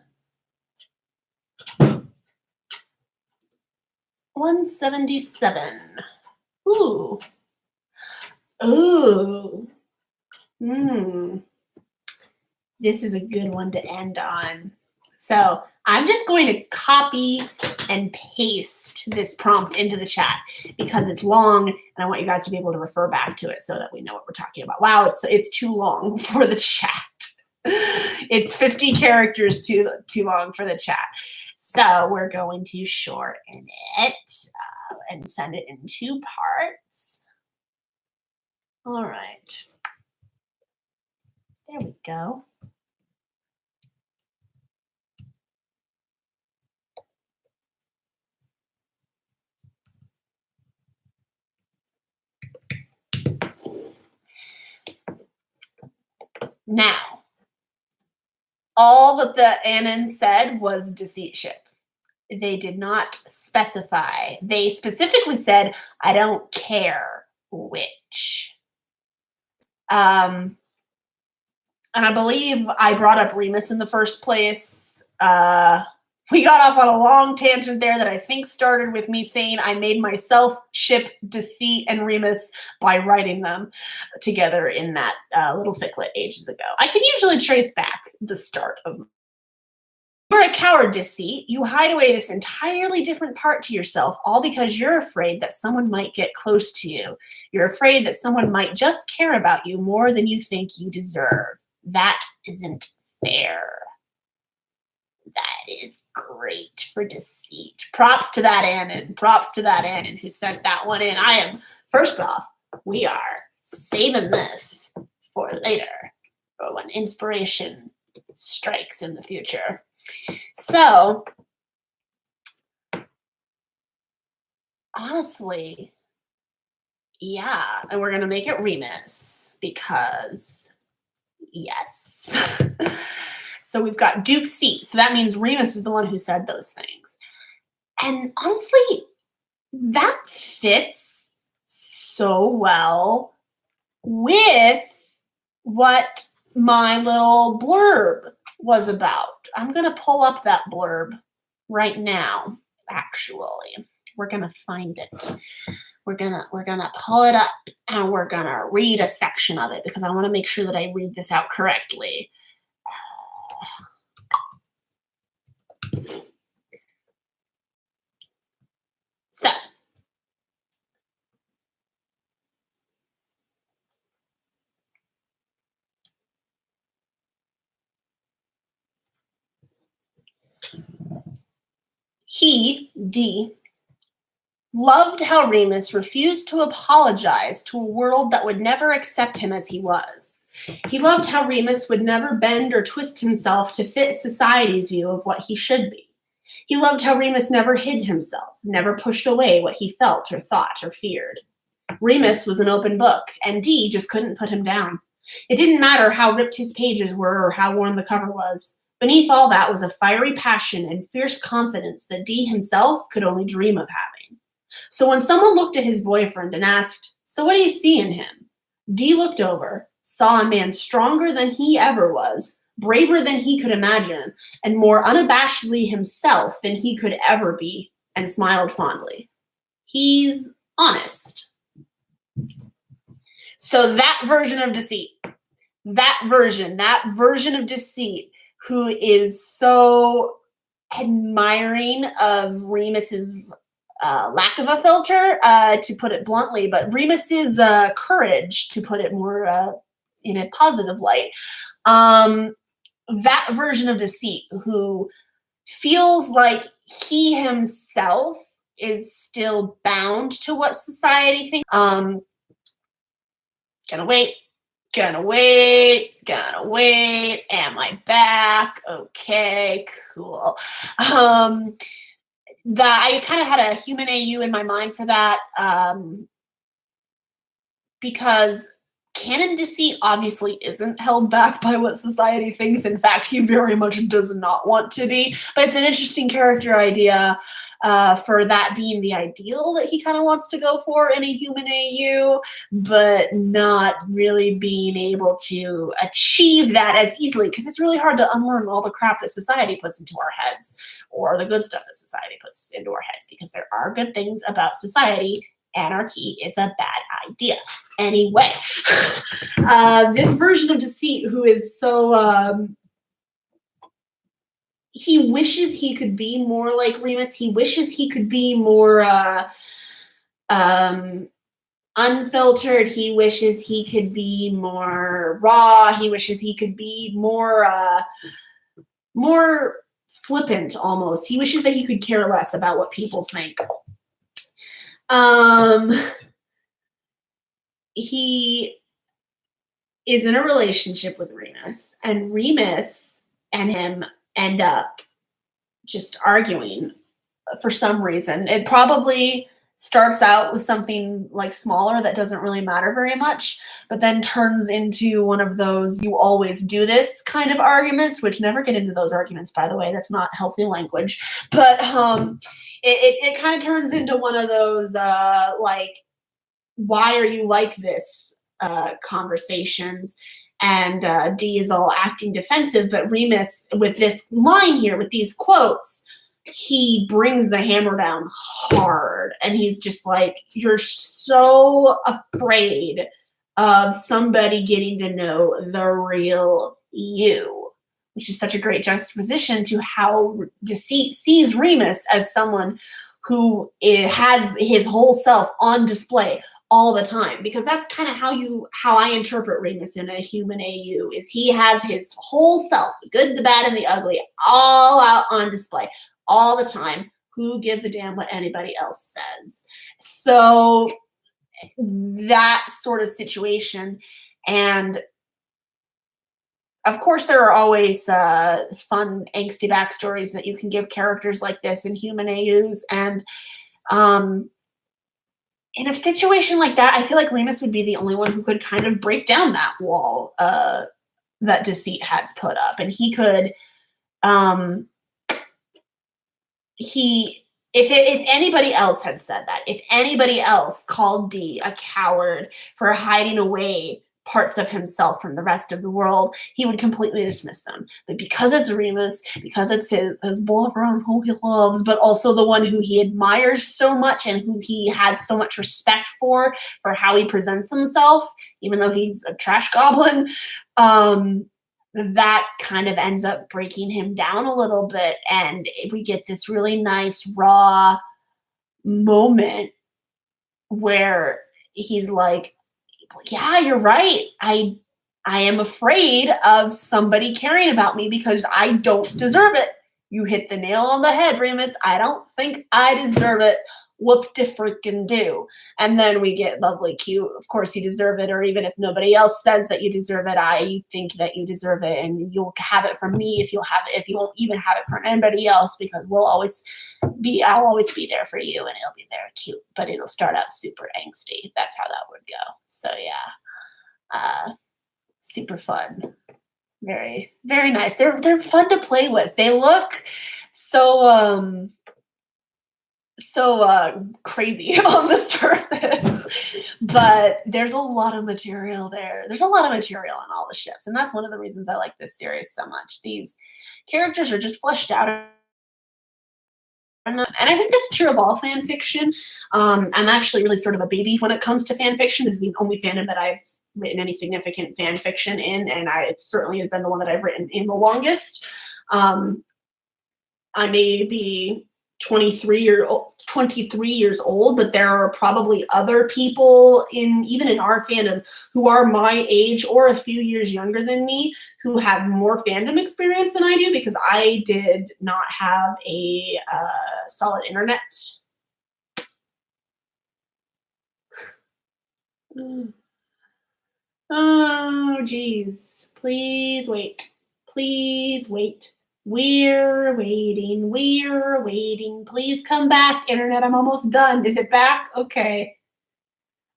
177. Ooh. Ooh. This is a good one to end on. So I'm just going to copy and paste this prompt into the chat because it's long and I want you guys to be able to refer back to it so that we know what we're talking about. Wow, it's too long for the chat. It's 50 characters too long for the chat. So we're going to shorten it and send it in 2 parts. All right. There we go. Now, all that the Anon said was deceit ship. They did not specify. They specifically said, I don't care which. And I believe I brought up Remus in the first place. We got off on a long tangent there that I think started with me saying I made myself ship Deceit and Remus by writing them together in that little ficclet ages ago. I can usually trace back the start of. You're a coward, Deceit. You hide away this entirely different part to yourself, all because you're afraid that someone might get close to you. You're afraid that someone might just care about you more than you think you deserve. That isn't fair. That is great for Deceit. Props to that Anon. Props to that Anon who sent that one in. First off, we are saving this for later, for when inspiration strikes in the future. So, honestly, yeah, and we're going to make it Remus because, yes. So we've got Duke C. So that means Remus is the one who said those things. And honestly, that fits so well with what my little blurb was about. I'm going to pull up that blurb right now, actually. We're going to find it. We're gonna pull it up and we're going to read a section of it because I want to make sure that I read this out correctly. So, he, D, loved how Remus refused to apologize to a world that would never accept him as he was. He loved how Remus would never bend or twist himself to fit society's view of what he should be. He loved how Remus never hid himself, never pushed away what he felt or thought or feared. Remus was an open book, and D just couldn't put him down. It didn't matter how ripped his pages were or how worn the cover was. Beneath all that was a fiery passion and fierce confidence that D himself could only dream of having. So when someone looked at his boyfriend and asked, "So what do you see in him?" D looked over, saw a man stronger than he ever was, braver than he could imagine, and more unabashedly himself than he could ever be, and smiled fondly. He's honest. So that version of Deceit, that version of Deceit, who is so admiring of Remus's lack of a filter, to put it bluntly, but Remus's courage, to put it more in a positive light. That version of Deceit, who feels like he himself is still bound to what society thinks. Gonna wait. Am I back? Okay, cool. I kind of had a human AU in my mind for that, because canon Deceit obviously isn't held back by what society thinks. In fact, he very much does not want to be. But it's an interesting character idea for that being the ideal that he kind of wants to go for in a human AU, but not really being able to achieve that as easily, because it's really hard to unlearn all the crap that society puts into our heads, or the good stuff that society puts into our heads, because there are good things about society. Anarchy is a bad idea. Anyway, this version of Deceit, who is so, he wishes he could be more like Remus. He wishes he could be more unfiltered. He wishes he could be more raw. He wishes he could be more flippant almost. He wishes that he could care less about what people think. he is in a relationship with Remus, and Remus and him end up just arguing for some reason. It probably starts out with something like smaller that doesn't really matter very much, but then turns into one of those "you always do this" kind of arguments, which never get into those arguments, by the way. That's not healthy language. But it kind of turns into one of those like, why are you like this conversations. And Dee is all acting defensive, but Remus, with this line here, with these quotes, he brings the hammer down hard. And he's just like, you're so afraid of somebody getting to know the real you, which is such a great juxtaposition to how Deceit sees Remus as someone who has his whole self on display all the time, because that's kind of how I interpret Remus in A Human AU, is he has his whole self, the good, the bad, and the ugly, all out on display all the time. Who gives a damn what anybody else says? So that sort of situation. And of course, there are always fun, angsty backstories that you can give characters like this in Human AUs. And in a situation like that, I feel like Remus would be the only one who could kind of break down that wall that Deceit has put up. And he could, if anybody else had said that, if anybody else called Dee a coward for hiding away parts of himself from the rest of the world, he would completely dismiss them. But because it's Remus, because it's his boyfriend who he loves, but also the one who he admires so much and who he has so much respect for how he presents himself, even though he's a trash goblin, that kind of ends up breaking him down a little bit. And we get this really nice, raw moment where he's like, yeah, you're right. I am afraid of somebody caring about me because I don't deserve it. You hit the nail on the head, Remus. I don't think I deserve it. Whoop-de-frickin-do. And then we get lovely, cute, of course you deserve it, or even if nobody else says that you deserve it, I think that you deserve it, and you'll have it from me if you won't even have it from anybody else, because I'll always be there for you, and it'll be very cute, but it'll start out super angsty. That's how that would go. So yeah, super fun. Very, very nice. They're fun to play with. They look so crazy on the surface, but there's a lot of material there. There's a lot of material on all the ships, and that's one of the reasons I like this series so much. These characters are just fleshed out, and I think that's true of all fan fiction. I'm actually really sort of a baby when it comes to fan fiction. This is the only fandom that I've written any significant fan fiction in, and it certainly has been the one that I've written in the longest. I may be 23 years old, but there are probably other people even in our fandom who are my age or a few years younger than me who have more fandom experience than I do, because I did not have a solid internet. Oh, geez. Please wait. Please wait. We're waiting. Please come back, internet. I'm almost done. Is it back? Okay.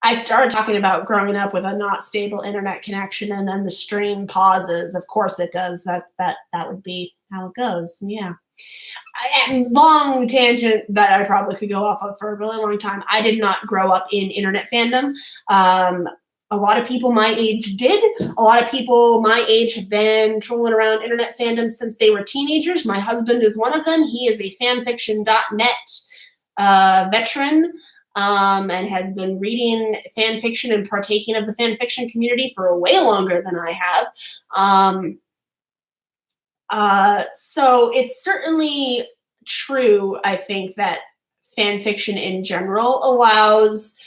I started talking about growing up with a not stable internet connection, and then the stream pauses. Of course it does. That would be how it goes. Yeah. Long tangent that I probably could go off of for a really long time. I did not grow up in internet fandom. A lot of people my age did. A lot of people my age have been trolling around internet fandom since they were teenagers. My husband is one of them. He is a fanfiction.net veteran, and has been reading fan fiction and partaking of the fan fiction community for way longer than I have. So it's certainly true, I think, that fan fiction in general allows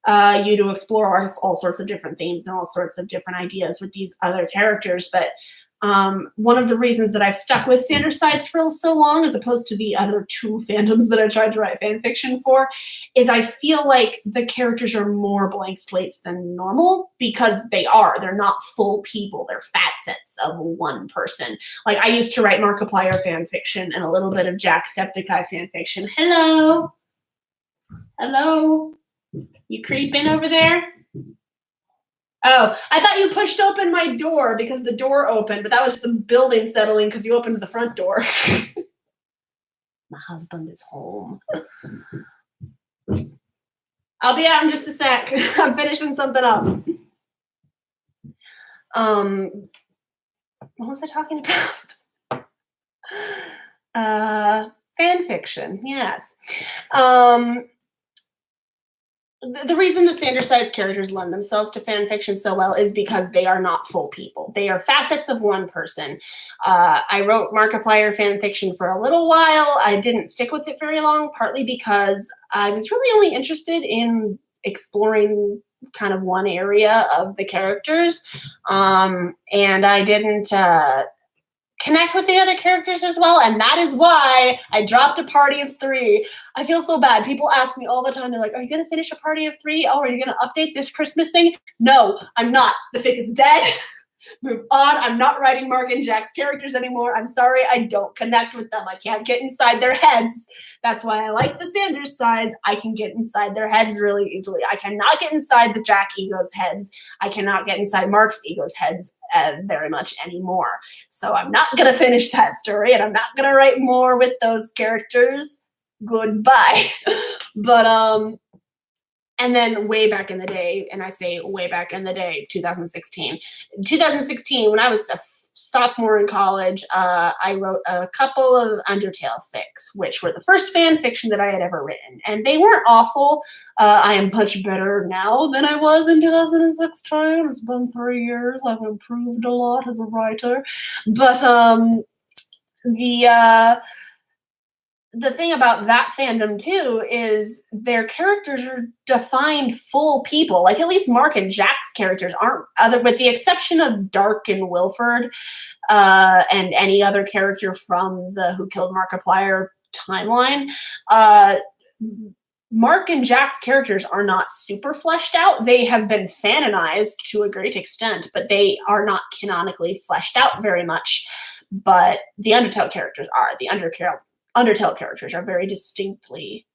you to explore all sorts of different themes and all sorts of different ideas with these other characters. But One of the reasons that I've stuck with Sanders Sides for so long, as opposed to the other two fandoms that I tried to write fan fiction for, is I feel like the characters are more blank slates than normal because they're not full people. They're facets of one person. Like I used to write Markiplier fan fiction and a little bit of Jacksepticeye fan fiction. Hello. Hello. You creeping over there? Oh, I thought you pushed open my door because the door opened, but that was the building settling because you opened the front door. My husband is home. I'll be out in just a sec. I'm finishing something up. What was I talking about? Fan fiction, yes. The reason the Sanders Sides characters lend themselves to fan fiction so well is because they are not full people. They are facets of one person. I wrote Markiplier fan fiction for a little while. I didn't stick with it very long, partly because I was really only interested in exploring kind of one area of the characters. And I didn't connect with the other characters as well, and that is why I dropped A Party of Three. I feel so bad. People ask me all the time, they're like, are you going to finish A Party of Three? Oh, are you going to update this Christmas thing? No, I'm not. The fic is dead. Move on. I'm not writing Mark and Jack's characters anymore. I'm sorry, I don't connect with them. I can't get inside their heads. That's why I like the Sanders Sides. I can get inside their heads really easily. I cannot get inside the Jack ego's heads. I cannot get inside Mark's ego's heads very much anymore. So I'm not going to finish that story, and I'm not going to write more with those characters. Goodbye. But, and then way back in the day, and I say way back in the day, 2016. 2016, when I was a sophomore in college, I wrote a couple of Undertale fics, which were the first fan fiction that I had ever written. And they weren't awful. I am much better now than I was in 2016. It's been 3 years. I've improved a lot as a writer. But the thing about that fandom too is their characters are defined full people. Like at least Mark and Jack's characters aren't, other with the exception of Dark and Wilford, and any other character from the Who Killed Markiplier timeline. Mark and Jack's characters are not super fleshed out. They have been fanonized to a great extent, but they are not canonically fleshed out very much. But the Undertale characters are. The Undertale characters are very distinctly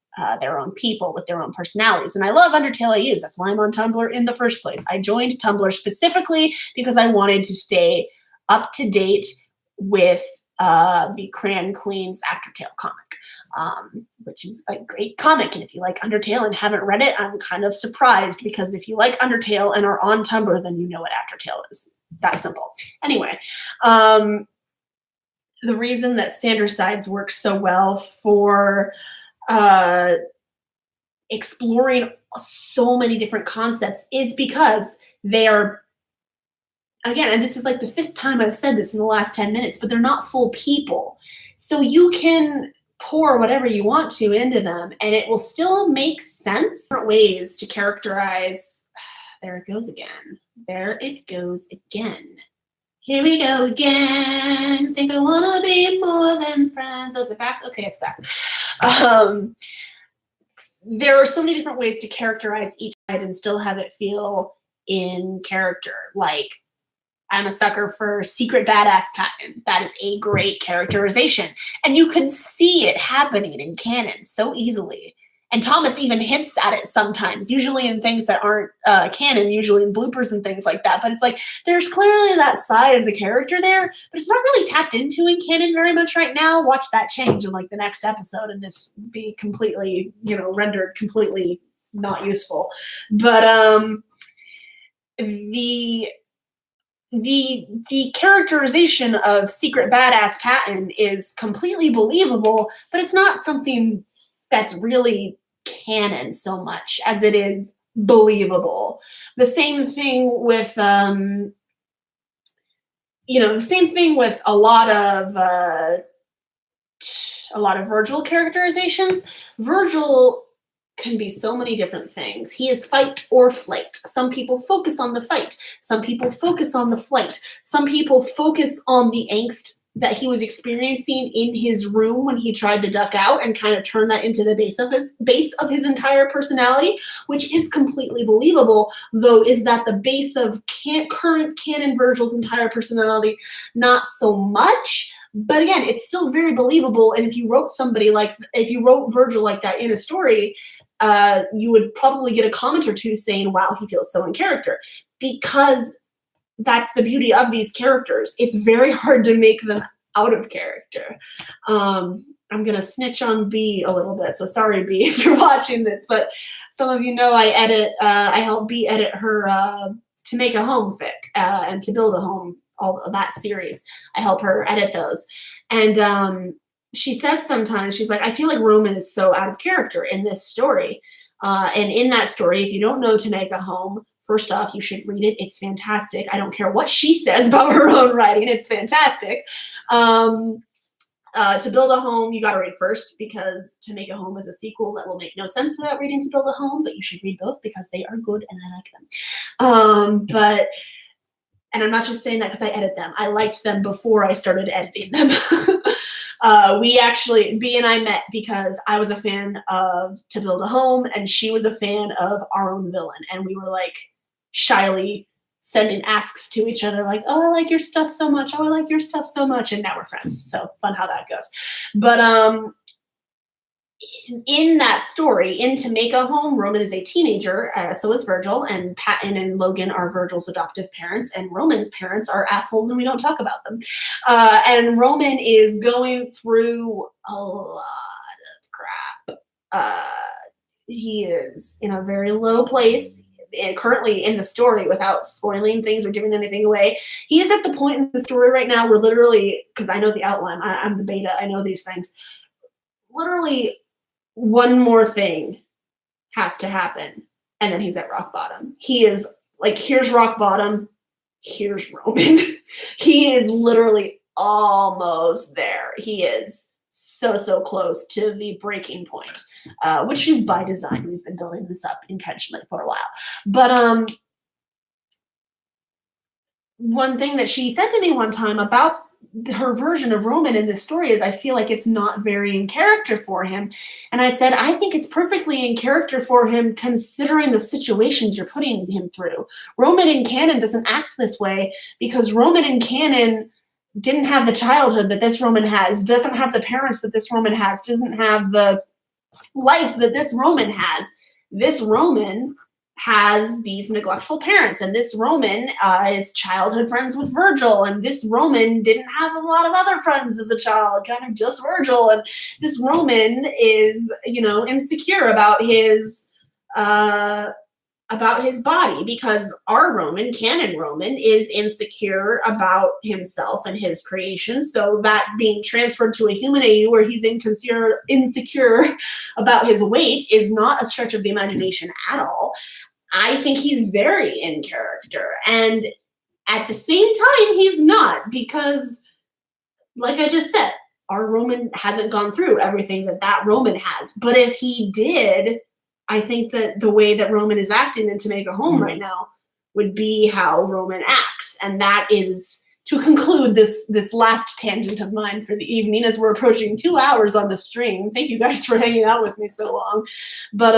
their own people with their own personalities. And I love Undertale AUs. That's why I'm on Tumblr in the first place. I joined Tumblr specifically because I wanted to stay up to date with the Cran Queens Aftertale comic, which is a great comic. And if you like Undertale and haven't read it, I'm kind of surprised because if you like Undertale and are on Tumblr, then you know what Aftertale is. That simple. Anyway, the reason that Sanders Sides works so well for exploring so many different concepts is because they are, again, and this is like the 5th time I've said this in the last 10 minutes, but they're not full people. So you can pour whatever you want to into them and it will still make sense. Different ways to characterize, there it goes again. There it goes again. Here we go again. Think I wanna be more than friends. Oh, is it back? Okay, it's back. There are so many different ways to characterize each side and still have it feel in character. Like, I'm a sucker for Secret Badass Patton. That is a great characterization. And you can see it happening in canon so easily. And Thomas even hints at it sometimes, usually in things that aren't canon, usually in bloopers and things like that. But it's like, there's clearly that side of the character there, but it's not really tapped into in canon very much right now. Watch that change in like the next episode and this be completely, rendered completely not useful. But the characterization of Secret Badass Patton is completely believable, but it's not something that's really canon so much as it is believable. The same thing with, the same thing with a lot of Virgil characterizations. Virgil can be so many different things. He is fight or flight. Some people focus on the fight. Some people focus on the flight. Some people focus on the angst that he was experiencing in his room when he tried to duck out and kind of turn that into the base of his entire personality, which is completely believable, though is that the base of current canon Virgil's entire personality? Not so much. But again, it's still very believable. And if you wrote Virgil like that in a story, you would probably get a comment or two saying, wow, he feels so in character. Because that's the beauty of these characters. It's very hard to make them out of character. I'm going to snitch on B a little bit. So sorry, B, if you're watching this. But some of you know I help B edit her To Make a Home fic and To Build a Home, all of that series. I help her edit those. And she says sometimes, she's like, I feel like Roman is so out of character in this story. And in that story, if you don't know To Make a Home, first off, you should read it. It's fantastic. I don't care what she says about her own writing. It's fantastic. To Build a Home, you got to read first, because To Make a Home is a sequel that will make no sense without reading To Build a Home, but you should read both because they are good and I like them. And I'm not just saying that because I edit them. I liked them before I started editing them. B and I met because I was a fan of To Build a Home and she was a fan of Our Own Villain. And we were like shyly sending asks to each other like, oh, I like your stuff so much. Oh, I like your stuff so much. And now we're friends. So fun how that goes. But in that story, in To Make a Home, Roman is a teenager, so is Virgil, and Patton and Logan are Virgil's adoptive parents, and Roman's parents are assholes and we don't talk about them. And Roman is going through a lot of crap. He is in a very low place. Currently in the story, without spoiling things or giving anything away, he is at the point in the story right now where literally, because I know the outline, I'm the beta, I know these things, literally one more thing has to happen and then he's at rock bottom. He is like, here's rock bottom, here's Roman. He is literally almost there. He is so close to the breaking point, which is by design. We've been building this up intentionally for a while. But one thing that she said to me one time about her version of Roman in this story is, I feel like it's not very in character for him. And I said, I think it's perfectly in character for him considering the situations you're putting him through. Roman in canon doesn't act this way because Roman in canon didn't have the childhood that this Roman has, doesn't have the parents that this Roman has, doesn't have the life that this Roman has. This Roman has these neglectful parents, and this Roman is childhood friends with Virgil, and this Roman didn't have a lot of other friends as a child, kind of just Virgil, and this Roman is, insecure about his body, because our Roman, canon Roman, is insecure about himself and his creation. So that being transferred to a human AU where he's insecure about his weight is not a stretch of the imagination at all. I think he's very in character. And at the same time, he's not, because, like I just said, our Roman hasn't gone through everything that Roman has. But if he did, I think that the way that Roman is acting in To Make a Home right now would be how Roman acts. And that is, to conclude this last tangent of mine for the evening, as we're approaching 2 hours on the stream. Thank you guys for hanging out with me so long. But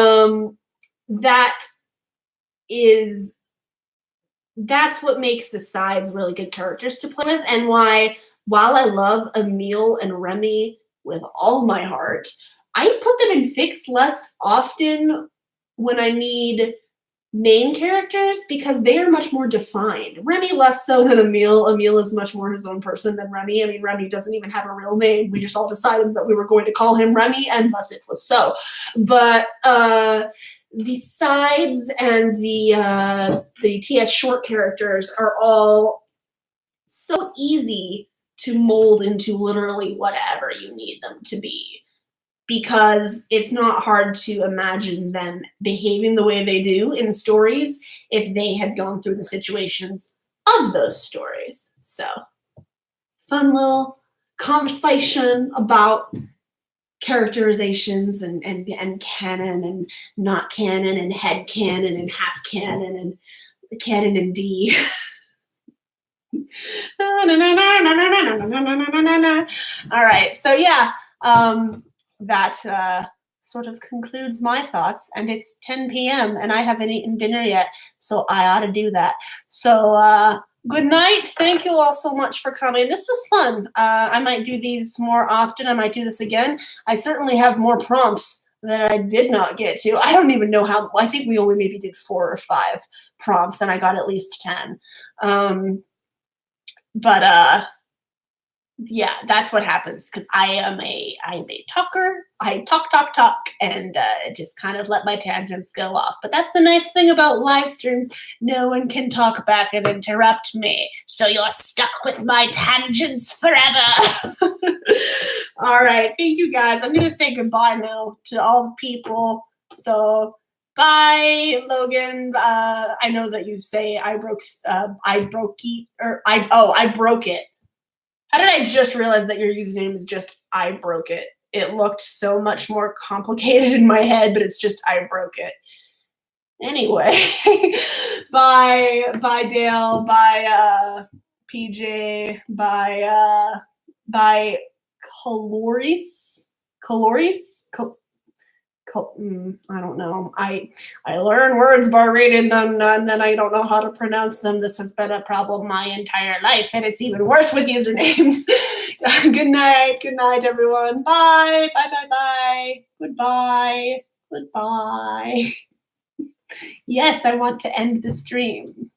that's what makes the sides really good characters to play with, and why, while I love Emile and Remy with all my heart, I put them in fics less often when I need main characters, because they are much more defined. Remy less so than Emile. Emile is much more his own person than Remy. I mean, Remy doesn't even have a real name. We just all decided that we were going to call him Remy, and thus it was so. But the sides and the TS short characters are all so easy to mold into literally whatever you need them to be, because it's not hard to imagine them behaving the way they do in stories if they had gone through the situations of those stories. So, fun little conversation about characterizations and canon and not canon and head canon and half canon and canon and D. All right, so yeah, that sort of concludes my thoughts, and it's 10 p.m. and I haven't eaten dinner yet, so I ought to do that. So good night. Thank you all so much for coming. This was fun. I might do these more often. I might do this again. I certainly have more prompts that I did not get to. I don't even know how. I think we only maybe did 4 or 5 prompts, and I got at least 10. But yeah, that's what happens because I'm a talker. I talk, and just kind of let my tangents go off. But that's the nice thing about live streams. No one can talk back and interrupt me. So you're stuck with my tangents forever. All right. Thank you guys. I'm going to say goodbye now to all the people. So bye, Logan. I know that you say I broke it. How did I just realize that your username is just I broke it? It looked so much more complicated in my head, but it's just I broke it. Anyway, bye Dale, bye PJ, bye Caloris. I don't know. I learn words by reading them, and then I don't know how to pronounce them. This has been a problem my entire life, and it's even worse with usernames. Good night, everyone. Bye. Goodbye. Yes, I want to end the stream.